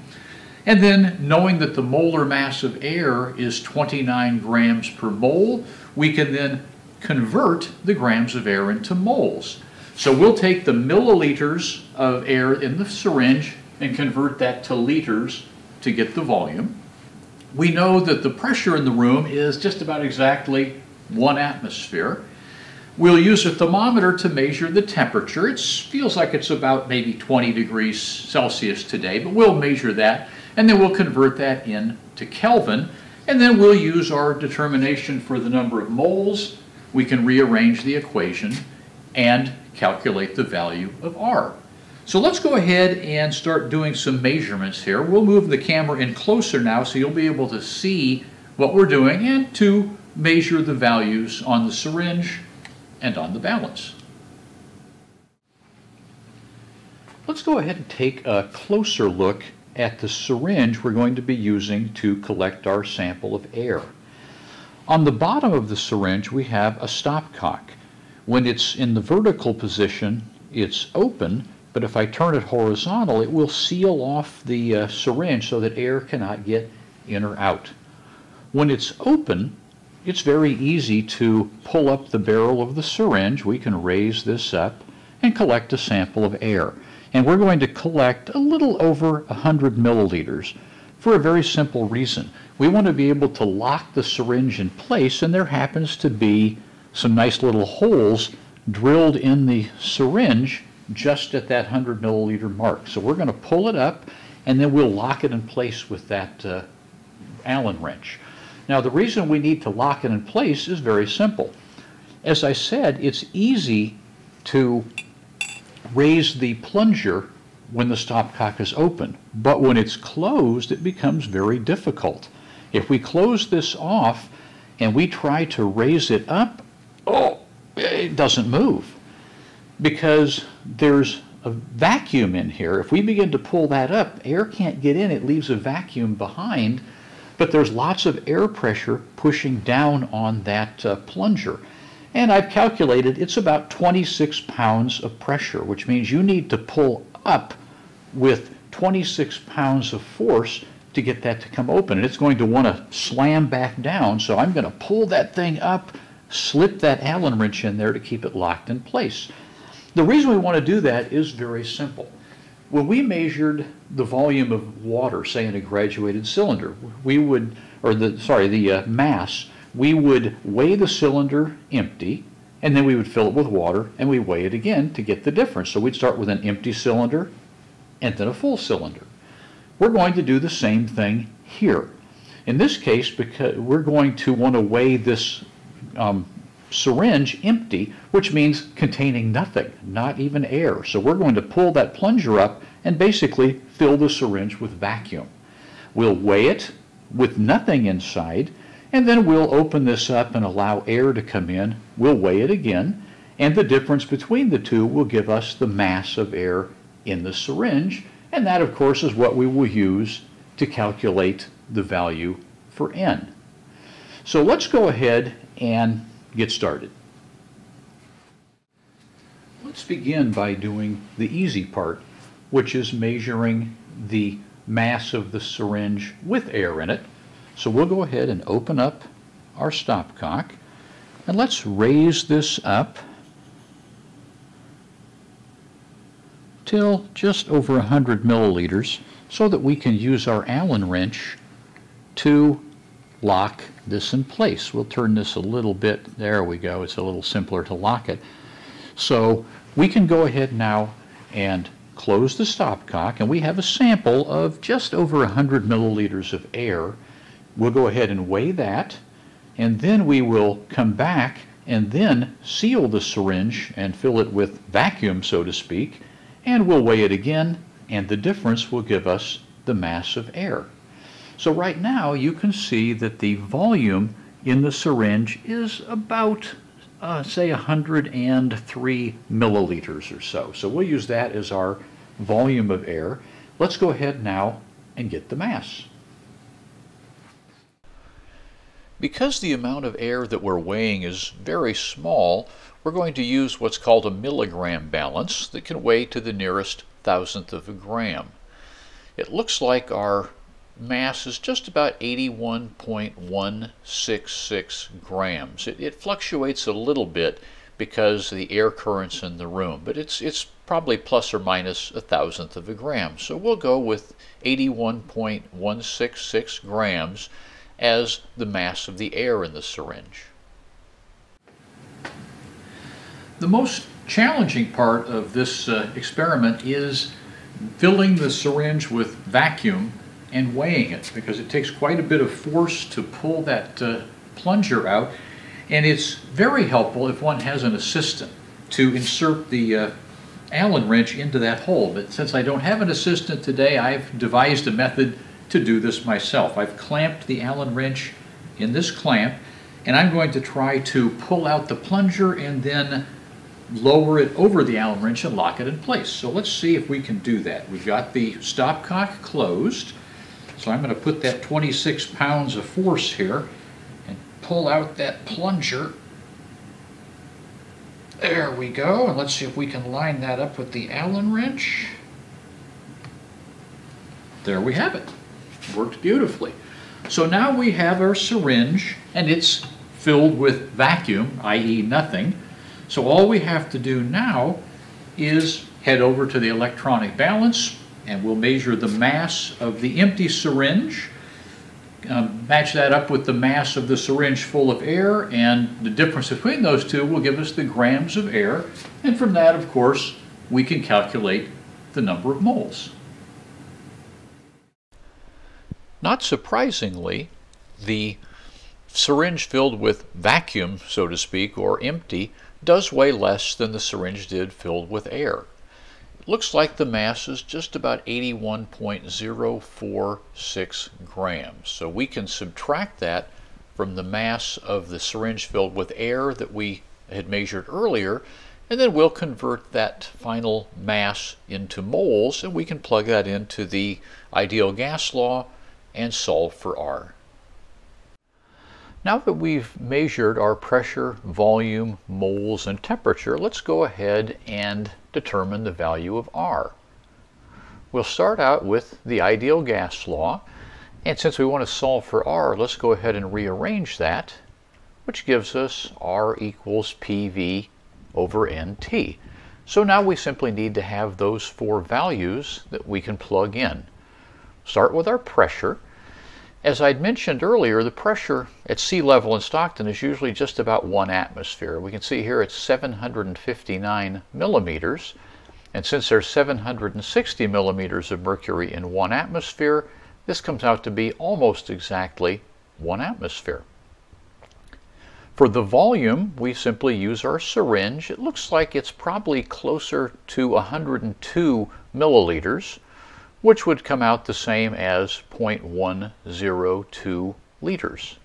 And then, knowing that the molar mass of air is 29 grams per mole, we can then convert the grams of air into moles. So we'll take the milliliters of air in the syringe and convert that to liters to get the volume. We know that the pressure in the room is just about exactly 1 atmosphere. We'll use a thermometer to measure the temperature. It feels like it's about maybe 20 degrees Celsius today, but we'll measure that, and then we'll convert that into Kelvin, and then we'll use our determination for the number of moles. We can rearrange the equation and calculate the value of R. So let's go ahead and start doing some measurements here. We'll move the camera in closer now so you'll be able to see what we're doing and to measure the values on the syringe and on the balance. Let's go ahead and take a closer look at the syringe we're going to be using to collect our sample of air. On the bottom of the syringe we have a stopcock. When it's in the vertical position, it's open, but if I turn it horizontal, it will seal off the syringe so that air cannot get in or out. When it's open, it's very easy to pull up the barrel of the syringe. We can raise this up and collect a sample of air. And we're going to collect a little over 100 milliliters for a very simple reason. We want to be able to lock the syringe in place, and there happens to be some nice little holes drilled in the syringe just at that 100 milliliter mark. So we're going to pull it up and then we'll lock it in place with that Allen wrench. Now the reason we need to lock it in place is very simple. As I said, it's easy to raise the plunger when the stopcock is open, but when it's closed it becomes very difficult. If we close this off and we try to raise it up, it doesn't move because there's a vacuum in here. If we begin to pull that up, air can't get in, it leaves a vacuum behind, but there's lots of air pressure pushing down on that plunger. And I've calculated it's about 26 pounds of pressure, which means you need to pull up with 26 pounds of force to get that to come open. And it's going to want to slam back down, so I'm going to pull that thing up, slip that Allen wrench in there to keep it locked in place. The reason we want to do that is very simple. When we measured the volume of water, say in a graduated cylinder, we would, the mass, we would weigh the cylinder empty, and then we would fill it with water, and we weigh it again to get the difference. So we'd start with an empty cylinder and then a full cylinder. We're going to do the same thing here. In this case, because we're going to want to weigh this syringe empty, which means containing nothing, not even air. So we're going to pull that plunger up and basically fill the syringe with vacuum. We'll weigh it with nothing inside, and then we'll open this up and allow air to come in. We'll weigh it again, and the difference between the two will give us the mass of air in the syringe, and that of course is what we will use to calculate the value for N. So let's go ahead and get started. Let's begin by doing the easy part, which is measuring the mass of the syringe with air in it. So we'll go ahead and open up our stopcock, and let's raise this up till just over 100 milliliters so that we can use our Allen wrench to lock this in place. We'll turn this a little bit, there we go, it's a little simpler to lock it. So we can go ahead now and close the stopcock, and we have a sample of just over 100 milliliters of air. We'll go ahead and weigh that, and then we will come back and then seal the syringe and fill it with vacuum, so to speak, and we'll weigh it again, and the difference will give us the mass of air. So right now you can see that the volume in the syringe is about say 103 milliliters or so. So we'll use that as our volume of air. Let's go ahead now and get the mass. Because the amount of air that we're weighing is very small, we're going to use what's called a milligram balance that can weigh to the nearest thousandth of a gram. It looks like our mass is just about 81.166 grams. It fluctuates a little bit because of the air currents in the room, but it's probably plus or minus a thousandth of a gram. So we'll go with 81.166 grams as the mass of the air in the syringe. The most challenging part of this experiment is filling the syringe with vacuum and weighing it, because it takes quite a bit of force to pull that plunger out, and it's very helpful if one has an assistant to insert the Allen wrench into that hole. But since I don't have an assistant today, I've devised a method to do this myself. I've clamped the Allen wrench in this clamp, and I'm going to try to pull out the plunger and then lower it over the Allen wrench and lock it in place. So let's see if we can do that. We've got the stopcock closed, so I'm going to put that 26 pounds of force here and pull out that plunger. There we go, and let's see if we can line that up with the Allen wrench. There we have it. Worked beautifully. So now we have our syringe, and it's filled with vacuum, i.e. nothing. So all we have to do now is head over to the electronic balance, and we'll measure the mass of the empty syringe, match that up with the mass of the syringe full of air, and the difference between those two will give us the grams of air, and from that, of course, we can calculate the number of moles. Not surprisingly, the syringe filled with vacuum, so to speak, or empty, does weigh less than the syringe did filled with air. It looks like the mass is just about 81.046 grams. So we can subtract that from the mass of the syringe filled with air that we had measured earlier, and then we'll convert that final mass into moles, and we can plug that into the ideal gas law and solve for R. Now that we've measured our pressure, volume, moles, and temperature, let's go ahead and determine the value of R. We'll start out with the ideal gas law, and since we want to solve for R, let's go ahead and rearrange that, which gives us R equals PV over NT. So now we simply need to have those four values that we can plug in. Start with our pressure. As I'd mentioned earlier, the pressure at sea level in Stockton is usually just about 1 atmosphere. We can see here it's 759 millimeters, and since there's 760 millimeters of mercury in 1 atmosphere, this comes out to be almost exactly 1 atmosphere. For the volume, we simply use our syringe. It looks like it's probably closer to 102 milliliters, which would come out the same as 0.102 liters.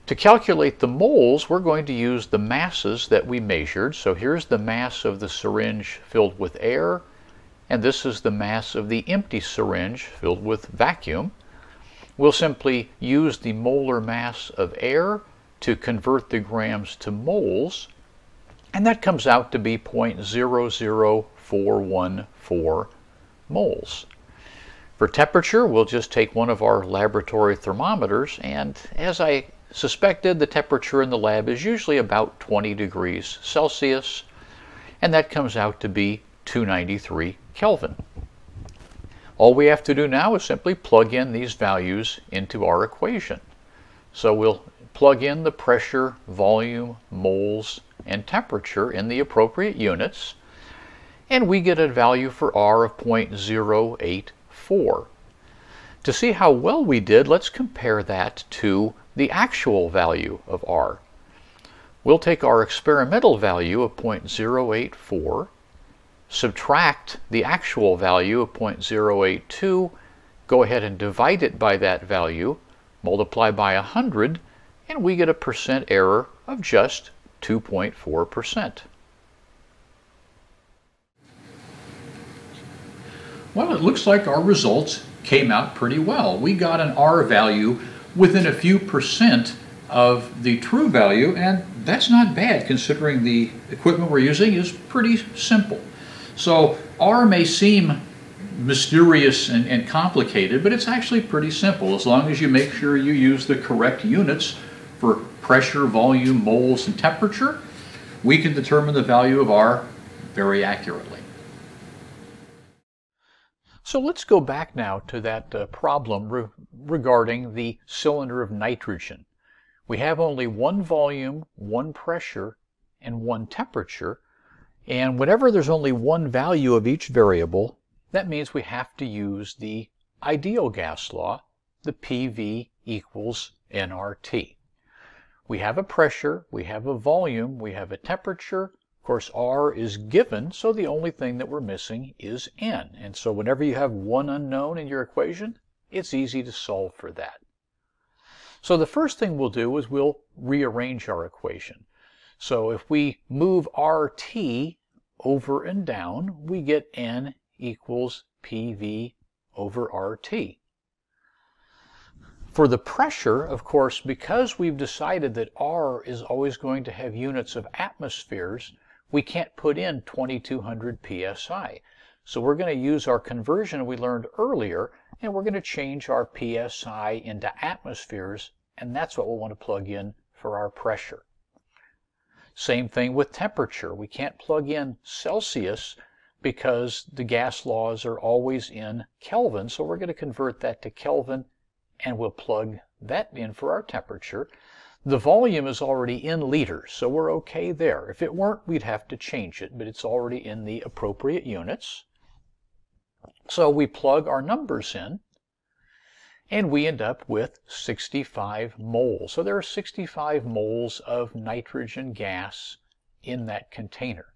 To calculate the moles, we're going to use the masses that we measured. So here's the mass of the syringe filled with air, and this is the mass of the empty syringe filled with vacuum. We'll simply use the molar mass of air to convert the grams to moles, and that comes out to be 0.00414 moles. For temperature, we'll just take one of our laboratory thermometers, and as I suspected, the temperature in the lab is usually about 20 degrees Celsius, and that comes out to be 293 Kelvin. All we have to do now is simply plug in these values into our equation. So we'll plug in the pressure, volume, moles, and temperature in the appropriate units, and we get a value for R of 0.084. To see how well we did, let's compare that to the actual value of R. We'll take our experimental value of 0.084, subtract the actual value of 0.082, go ahead and divide it by that value, multiply by 100, and we get a percent error of just 2.4%. Well, it looks like our results came out pretty well. We got an R value within a few percent of the true value, and that's not bad considering the equipment we're using is pretty simple. So R may seem mysterious and complicated, but it's actually pretty simple as long as you make sure you use the correct units for pressure, volume, moles, and temperature. We can determine the value of R very accurately. So let's go back now to that problem regarding the cylinder of nitrogen. We have only one volume, one pressure, and one temperature, and whenever there's only one value of each variable, that means we have to use the ideal gas law, the PV equals nRT. We have a pressure, we have a volume, we have a temperature. Of course, R is given, so the only thing that we're missing is N. And so whenever you have one unknown in your equation, it's easy to solve for that. So the first thing we'll do is we'll rearrange our equation. So if we move RT over and down, we get N equals PV over RT. For the pressure, of course, because we've decided that R is always going to have units of atmospheres, we can't put in 2200 psi. So we're going to use our conversion we learned earlier, and we're going to change our psi into atmospheres, and that's what we'll want to plug in for our pressure. Same thing with temperature. We can't plug in Celsius because the gas laws are always in Kelvin, so we're going to convert that to Kelvin, and we'll plug that in for our temperature. The volume is already in liters, so we're okay there. If it weren't, we'd have to change it, but it's already in the appropriate units. So we plug our numbers in, and we end up with 65 moles. So there are 65 moles of nitrogen gas in that container.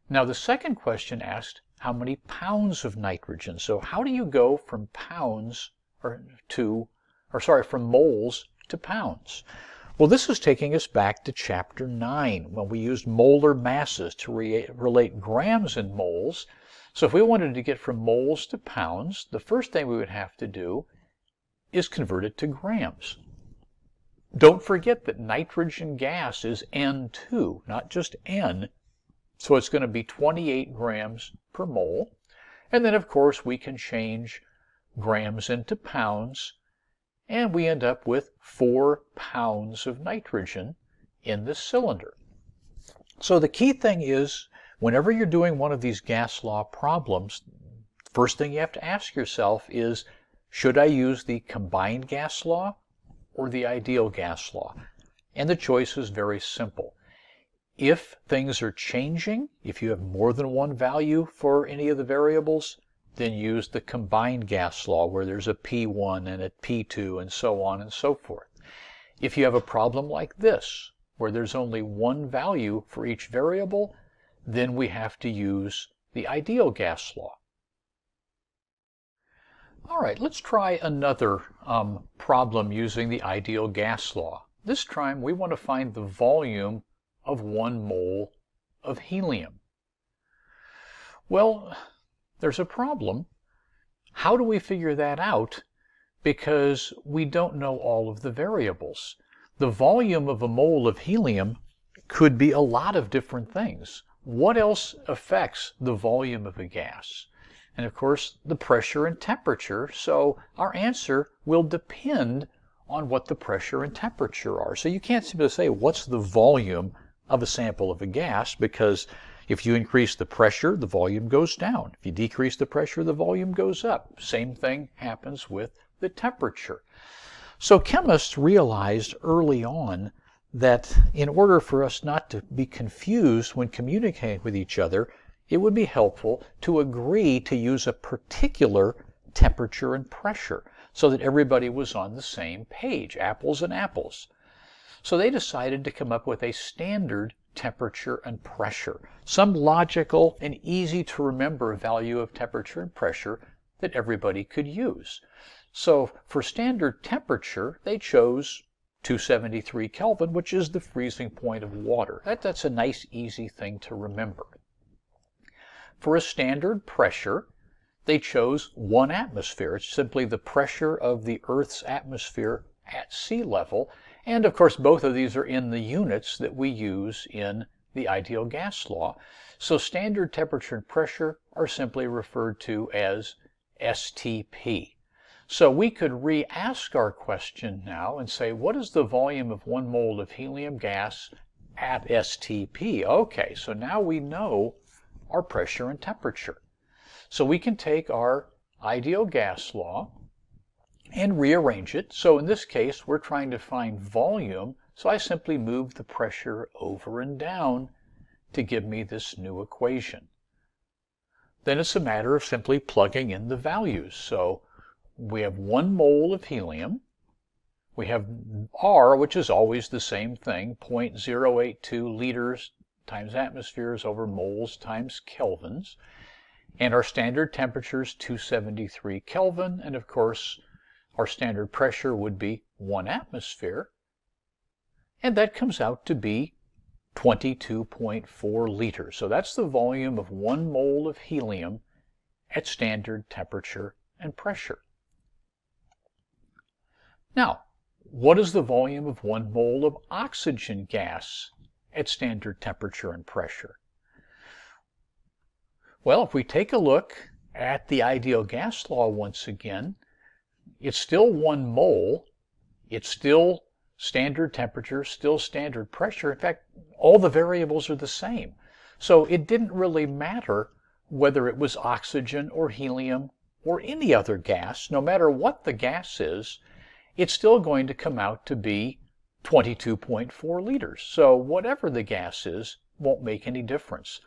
Now the second question asked how many pounds of nitrogen. So how do you go from pounds from moles to pounds? Well, this is taking us back to Chapter 9 when we used molar masses to relate grams and moles. So if we wanted to get from moles to pounds, the first thing we would have to do is convert it to grams. Don't forget that nitrogen gas is N2, not just N. So it's going to be 28 grams per mole. And then, of course, we can change grams into pounds, and we end up with 4 pounds of nitrogen in this cylinder. So the key thing is, whenever you're doing one of these gas law problems, first thing you have to ask yourself is, should I use the combined gas law or the ideal gas law? And the choice is very simple. If things are changing, if you have more than one value for any of the variables, then use the combined gas law where there's a P1 and a P2 and so on and so forth. If you have a problem like this, where there's only one value for each variable, then we have to use the ideal gas law. All right, let's try another problem using the ideal gas law. This time we want to find the volume of 1 mole of helium. Well, there's a problem. How do we figure that out? Because we don't know all of the variables. The volume of a mole of helium could be a lot of different things. What else affects the volume of a gas? And of course, the pressure and temperature. So our answer will depend on what the pressure and temperature are. So you can't simply say, what's the volume of a sample of a gas? Because if you increase the pressure, the volume goes down. If you decrease the pressure, the volume goes up. Same thing happens with the temperature. So chemists realized early on that in order for us not to be confused when communicating with each other, it would be helpful to agree to use a particular temperature and pressure so that everybody was on the same page, apples and apples. So they decided to come up with a standard temperature and pressure, some logical and easy to remember value of temperature and pressure that everybody could use. So for standard temperature, they chose 273 Kelvin, which is the freezing point of water. That's a nice, easy thing to remember. For a standard pressure, they chose 1 atmosphere. It's simply the pressure of the Earth's atmosphere at sea level. And of course, both of these are in the units that we use in the ideal gas law. So standard temperature and pressure are simply referred to as STP. So we could re-ask our question now and say, what is the volume of 1 mole of helium gas at STP? Okay, so now we know our pressure and temperature. So we can take our ideal gas law and rearrange it. So in this case, we're trying to find volume, so I simply move the pressure over and down to give me this new equation. Then it's a matter of simply plugging in the values. So we have 1 mole of helium. We have R, which is always the same thing, 0.082 liters times atmospheres over moles times kelvins. And our standard temperature is 273 Kelvin, and of course our standard pressure would be 1 atmosphere, and that comes out to be 22.4 liters. So that's the volume of 1 mole of helium at standard temperature and pressure. Now, what is the volume of 1 mole of oxygen gas at standard temperature and pressure? Well, if we take a look at the ideal gas law once again, it's still 1 mole, it's still standard temperature, still standard pressure. In fact, all the variables are the same. So it didn't really matter whether it was oxygen or helium or any other gas. No matter what the gas is, it's still going to come out to be 22.4 liters. So whatever the gas is won't make any difference.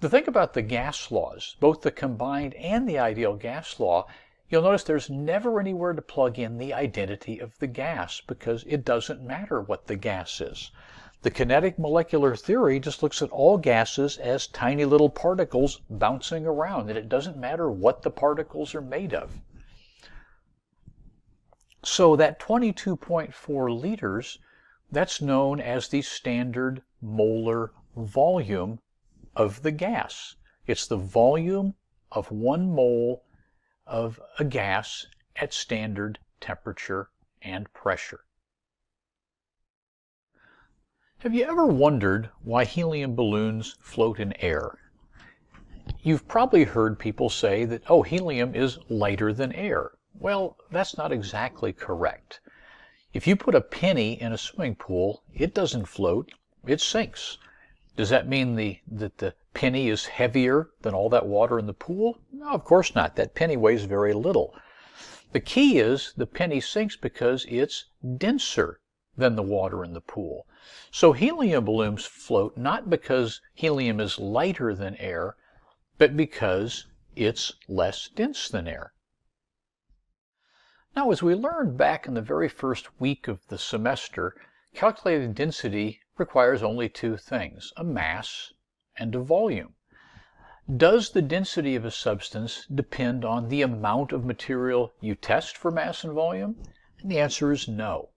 The thing about the gas laws, both the combined and the ideal gas law, you'll notice there's never anywhere to plug in the identity of the gas because it doesn't matter what the gas is. The kinetic molecular theory just looks at all gases as tiny little particles bouncing around, and it doesn't matter what the particles are made of. So that 22.4 liters, that's known as the standard molar volume of the gas. It's the volume of 1 mole of a gas at standard temperature and pressure. Have you ever wondered why helium balloons float in air? You've probably heard people say that, oh, helium is lighter than air. Well, that's not exactly correct. If you put a penny in a swimming pool, it doesn't float, it sinks. Does that mean that the penny is heavier than all that water in the pool? No, of course not. That penny weighs very little. The key is the penny sinks because it's denser than the water in the pool. So helium balloons float not because helium is lighter than air, but because it's less dense than air. Now, as we learned back in the very first week of the semester, calculating density requires only 2 things, a mass and a volume. Does the density of a substance depend on the amount of material you test for mass and volume? And the answer is no.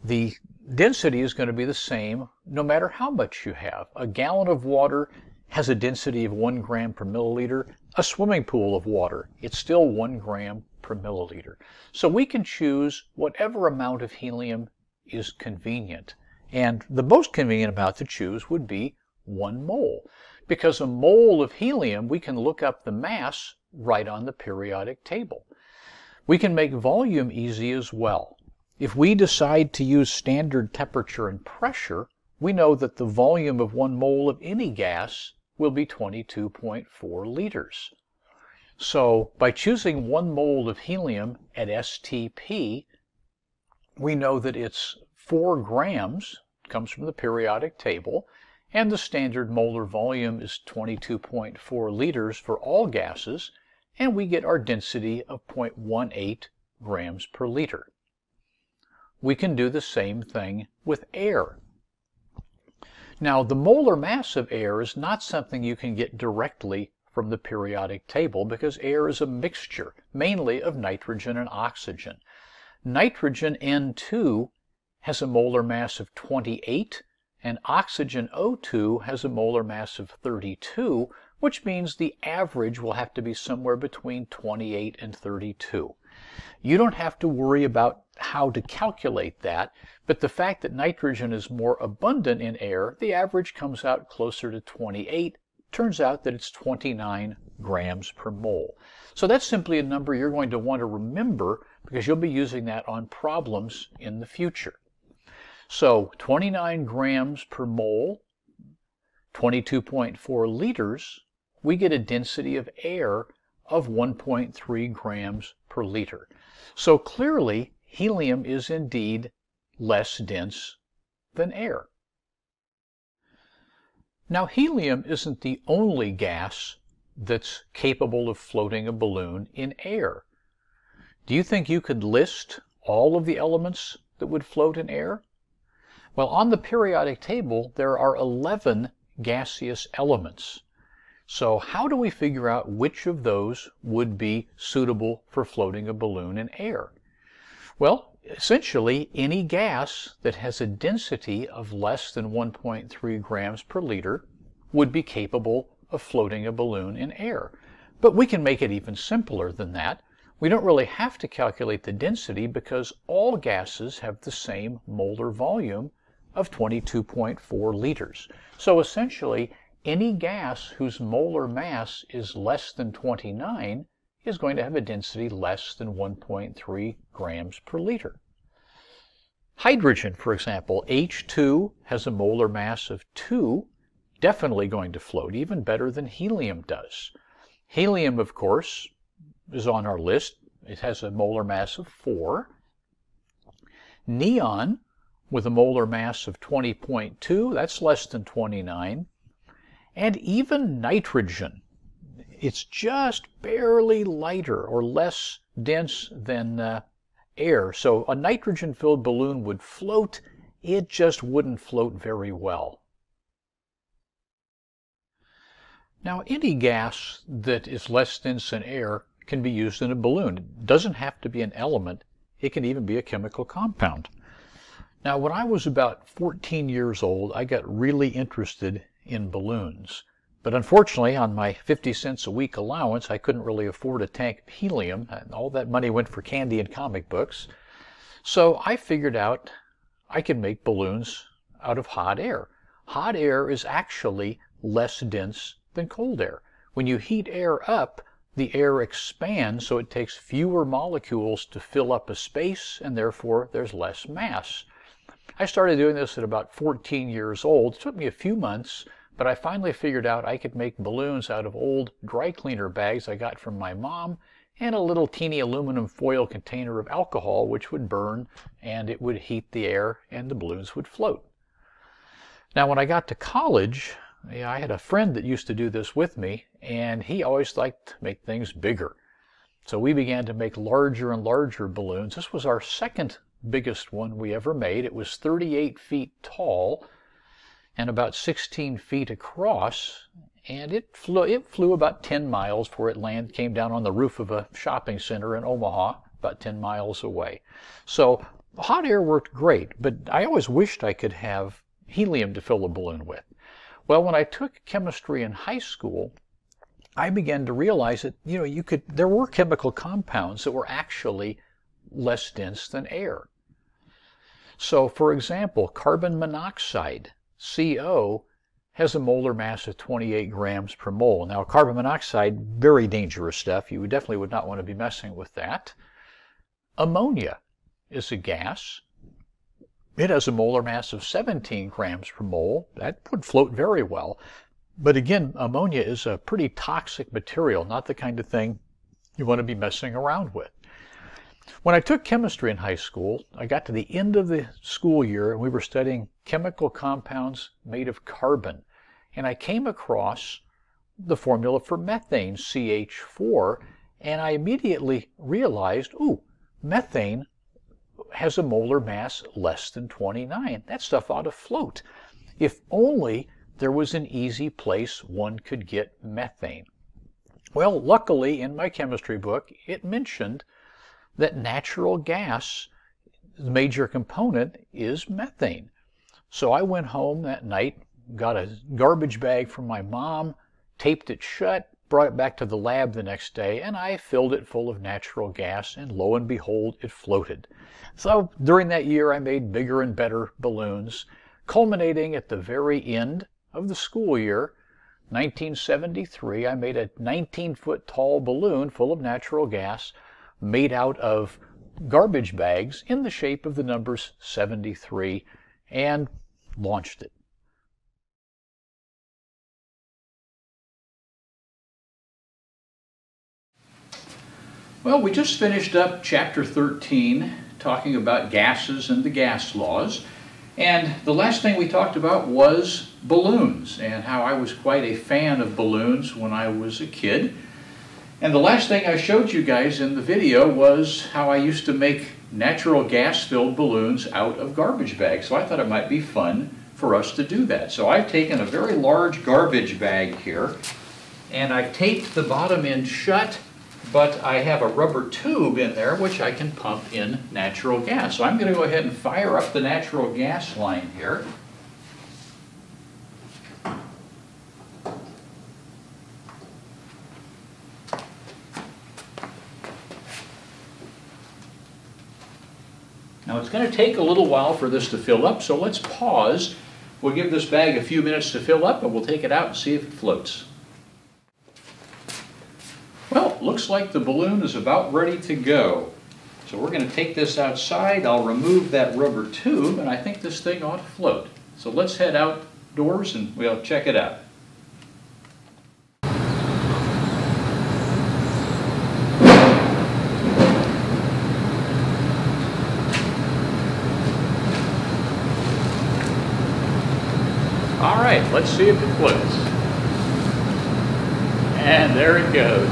The density is going to be the same no matter how much you have. A gallon of water has a density of 1 gram per milliliter. A swimming pool of water, it's still 1 gram per milliliter. So we can choose whatever amount of helium is convenient. And the most convenient amount to choose would be 1 mole. Because a mole of helium, we can look up the mass right on the periodic table. We can make volume easy as well. If we decide to use standard temperature and pressure, we know that the volume of 1 mole of any gas will be 22.4 liters. So by choosing 1 mole of helium at STP, we know that it's 4 grams, comes from the periodic table, and the standard molar volume is 22.4 liters for all gases, and we get our density of 0.18 grams per liter. We can do the same thing with air. Now, the molar mass of air is not something you can get directly from the periodic table because air is a mixture, mainly of nitrogen and oxygen. Nitrogen, N2, has a molar mass of 28, and oxygen O2 has a molar mass of 32, which means the average will have to be somewhere between 28 and 32. You don't have to worry about how to calculate that, but the fact that nitrogen is more abundant in air, the average comes out closer to 28. Turns out that it's 29 grams per mole. So that's simply a number you're going to want to remember because you'll be using that on problems in the future. So 29 grams per mole, 22.4 liters, we get a density of air of 1.3 grams per liter. So clearly, helium is indeed less dense than air. Now, helium isn't the only gas that's capable of floating a balloon in air. Do you think you could list all of the elements that would float in air? Well, on the periodic table, there are 11 gaseous elements. So how do we figure out which of those would be suitable for floating a balloon in air? Well, essentially, any gas that has a density of less than 1.3 grams per liter would be capable of floating a balloon in air. But we can make it even simpler than that. We don't really have to calculate the density because all gases have the same molar volume of 22.4 liters. So essentially, any gas whose molar mass is less than 29 is going to have a density less than 1.3 grams per liter. Hydrogen, for example, H2 has a molar mass of 2, definitely going to float, even better than helium does. Helium, of course, is on our list. It has a molar mass of 4. Neon, with a molar mass of 20.2, that's less than 29. And even nitrogen, it's just barely lighter or less dense than air. So a nitrogen-filled balloon would float, it just wouldn't float very well. Now, any gas that is less dense than air can be used in a balloon. It doesn't have to be an element, it can even be a chemical compound. Now, when I was about 14 years old, I got really interested in balloons. But unfortunately, on my 50 cents a week allowance, I couldn't really afford a tank of helium, and all that money went for candy and comic books. So I figured out I could make balloons out of hot air. Hot air is actually less dense than cold air. When you heat air up, the air expands, so it takes fewer molecules to fill up a space, and therefore there's less mass. I started doing this at about 14 years old. It took me a few months, but I finally figured out I could make balloons out of old dry cleaner bags I got from my mom and a little teeny aluminum foil container of alcohol which would burn, and it would heat the air and the balloons would float. Now, when I got to college, I had a friend that used to do this with me, and he always liked to make things bigger. So we began to make larger and larger balloons. This was our second biggest one we ever made. It was 38 feet tall and about 16 feet across, and it flew about 10 miles before it came down on the roof of a shopping center in Omaha, about 10 miles away. So hot air worked great, but I always wished I could have helium to fill a balloon with. Well, when I took chemistry in high school, I began to realize that there were chemical compounds that were actually less dense than air. So, for example, carbon monoxide, CO, has a molar mass of 28 grams per mole. Now, carbon monoxide, very dangerous stuff. You definitely would not want to be messing with that. Ammonia is a gas. It has a molar mass of 17 grams per mole. That would float very well. But again, ammonia is a pretty toxic material, not the kind of thing you want to be messing around with. When I took chemistry in high school, I got to the end of the school year and we were studying chemical compounds made of carbon. And I came across the formula for methane, CH4, and I immediately realized, ooh, methane has a molar mass less than 29. That stuff ought to float. If only there was an easy place one could get methane. Well, luckily in my chemistry book, it mentioned that natural gas major component is methane. So I went home that night, got a garbage bag from my mom, taped it shut, brought it back to the lab the next day, and I filled it full of natural gas, and lo and behold, it floated. So during that year, I made bigger and better balloons, culminating at the very end of the school year, 1973, I made a 19-foot tall balloon full of natural gas made out of garbage bags in the shape of the numbers 73 and launched it. Well, we just finished up chapter 13 talking about gases and the gas laws. And the last thing we talked about was balloons and how I was quite a fan of balloons when I was a kid. And the last thing I showed you guys in the video was how I used to make natural gas-filled balloons out of garbage bags. So I thought it might be fun for us to do that. So I've taken a very large garbage bag here and I've taped the bottom end shut, but I have a rubber tube in there which I can pump in natural gas. So I'm going to go ahead and fire up the natural gas line here. Now it's going to take a little while for this to fill up, so let's pause. We'll give this bag a few minutes to fill up and we'll take it out and see if it floats. Well, looks like the balloon is about ready to go. So we're going to take this outside. I'll remove that rubber tube and I think this thing ought to float. So let's head outdoors and we'll check it out. All right, let's see if it floats. And there it goes.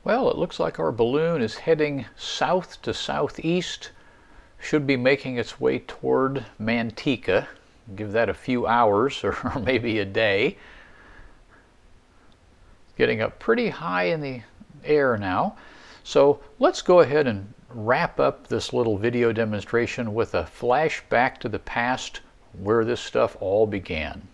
Well, it looks like our balloon is heading south to southeast. Should be making its way toward Manteca. Give that a few hours or maybe a day. Getting up pretty high in the air now. So let's go ahead and wrap up this little video demonstration with a flashback to the past where this stuff all began.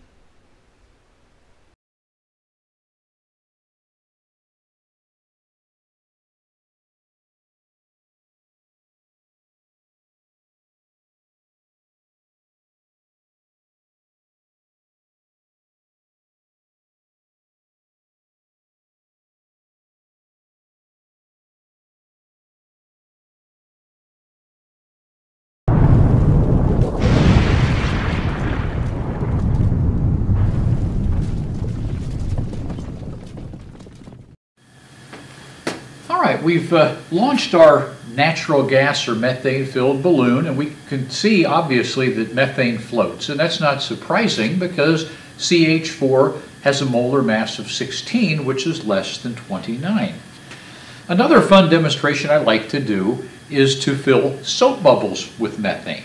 All right, we've launched our natural gas or methane-filled balloon, and we can see obviously that methane floats, and that's not surprising because CH4 has a molar mass of 16, which is less than 29. Another fun demonstration I like to do is to fill soap bubbles with methane.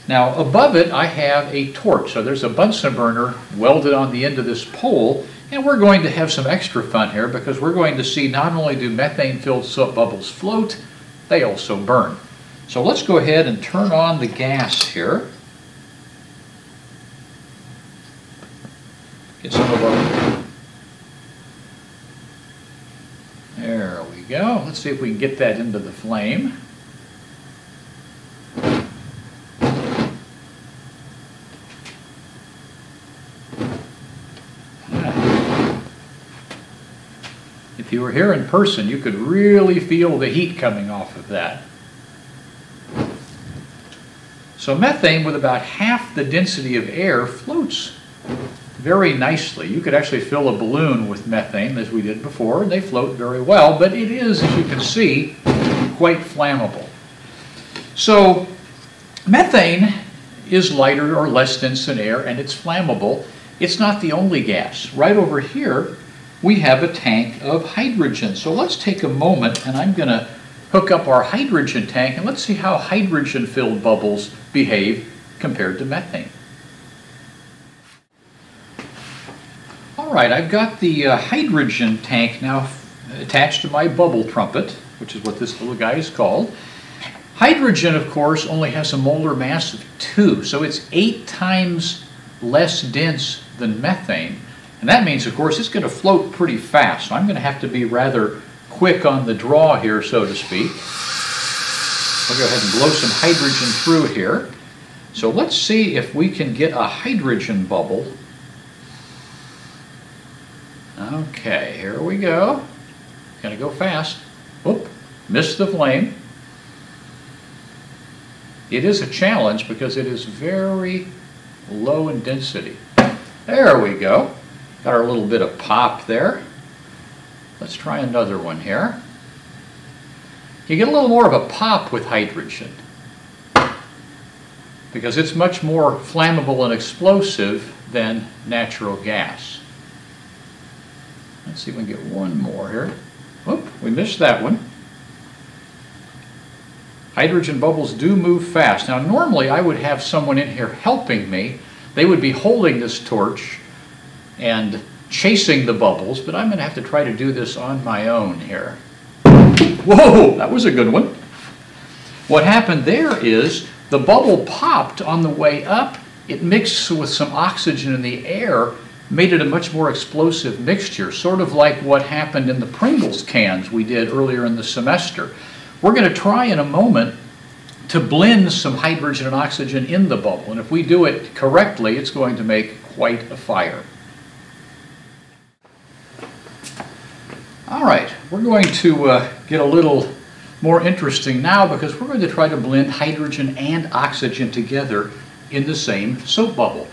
Now above it I have a torch, so there's a Bunsen burner welded on the end of this pole. And we're going to have some extra fun here because we're going to see not only do methane-filled soap bubbles float, they also burn. So let's go ahead and turn on the gas here. Get some of our... There we go. Let's see if we can get that into the flame. If you were here in person, you could really feel the heat coming off of that. So methane, with about half the density of air, floats very nicely. You could actually fill a balloon with methane, as we did before, and they float very well, but it is, as you can see, quite flammable. So methane is lighter or less dense than air, and it's flammable. It's not the only gas. Right over here, we have a tank of hydrogen. So let's take a moment and I'm going to hook up our hydrogen tank and let's see how hydrogen-filled bubbles behave compared to methane. All All right, I've got the hydrogen tank now attached to my bubble trumpet, which is what this little guy is called. Hydrogen, of course, only has a molar mass of 2, so it's 8 times less dense than methane. And that means, of course, it's going to float pretty fast. So I'm going to have to be rather quick on the draw here, so to speak. I'll go ahead and blow some hydrogen through here. So let's see if we can get a hydrogen bubble. Okay, here we go. Gonna go fast. Oop, missed the flame. It is a challenge because it is very low in density. There we go. Got our little bit of pop there. Let's try another one here. You get a little more of a pop with hydrogen because it's much more flammable and explosive than natural gas. Let's see if we can get one more here. Oop, we missed that one. Hydrogen bubbles do move fast. Now normally I would have someone in here helping me. They would be holding this torch and chasing the bubbles, but I'm going to have to try to do this on my own here. Whoa, that was a good one. What happened there is the bubble popped on the way up. It mixed with some oxygen in the air, made it a much more explosive mixture, sort of like what happened in the Pringles cans we did earlier in the semester. We're going to try in a moment to blend some hydrogen and oxygen in the bubble, and if we do it correctly, it's going to make quite a fire. All right, we're going to get a little more interesting now because we're going to try to blend hydrogen and oxygen together in the same soap bubble.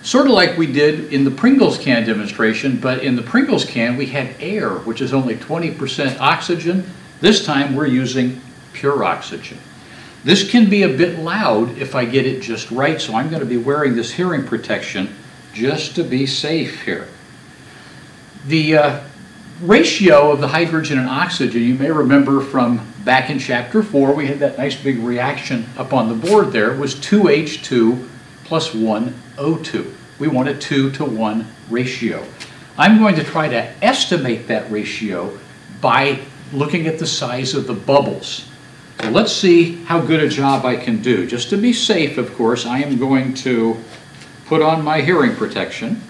Sort of like we did in the Pringles can demonstration, but in the Pringles can we had air, which is only 20% oxygen. This time we're using pure oxygen. This can be a bit loud if I get it just right, so I'm going to be wearing this hearing protection just to be safe here. The ratio of the hydrogen and oxygen, you may remember from back in chapter 4, we had that nice big reaction up on the board there, was 2H2 plus 1O2. We want a 2-to-1 ratio. I'm going to try to estimate that ratio by looking at the size of the bubbles. So let's see how good a job I can do. Just to be safe, of course, I am going to put on my hearing protection.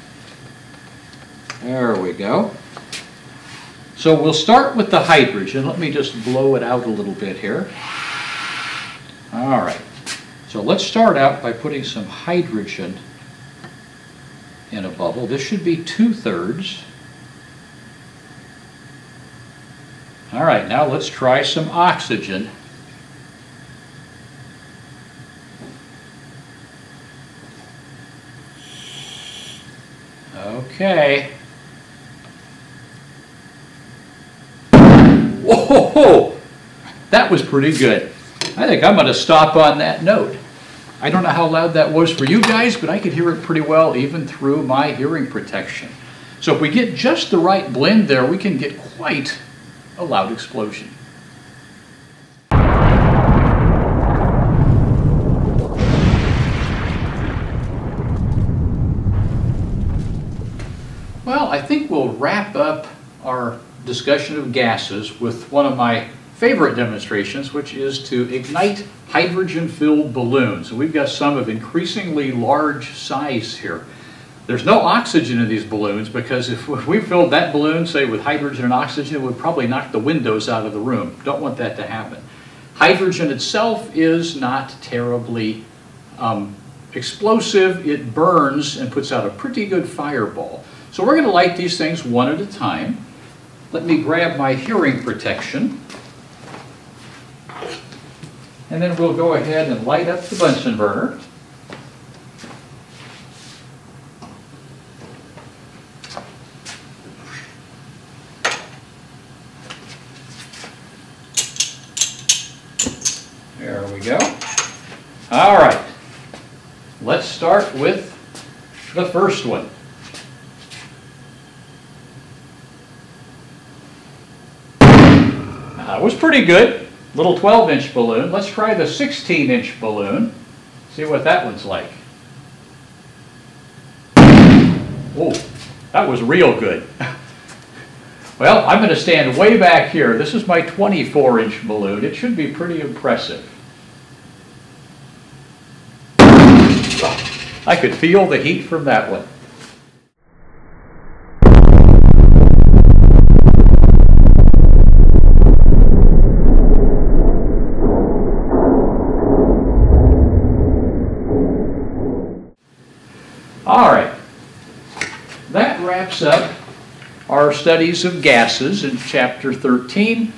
There we go. So we'll start with the hydrogen. Let me just blow it out a little bit here. All right. So let's start out by putting some hydrogen in a bubble. This should be 2/3. All right, now let's try some oxygen. Okay. Whoa, that was pretty good. I think I'm going to stop on that note. I don't know how loud that was for you guys, but I could hear it pretty well even through my hearing protection. So if we get just the right blend there, we can get quite a loud explosion. Well, I think we'll wrap up our discussion of gases with one of my favorite demonstrations, which is to ignite hydrogen-filled balloons. And we've got some of increasingly large size here. There's no oxygen in these balloons because if we filled that balloon, say, with hydrogen and oxygen, it would probably knock the windows out of the room. Don't want that to happen. Hydrogen itself is not terribly explosive. It burns and puts out a pretty good fireball. So we're going to light these things one at a time. Let me grab my hearing protection. And then we'll go ahead and light up the Bunsen burner. There we go. All right. Let's start with the first one. That was pretty good. Little 12-inch balloon. Let's try the 16-inch balloon. See what that one's like. Oh, That was real good. Well, I'm going to stand way back here. This is my 24-inch balloon. It should be pretty impressive. I could feel the heat from that one. All right, that wraps up our studies of gases in Chapter 13.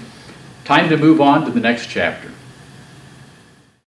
Time to move on to the next chapter.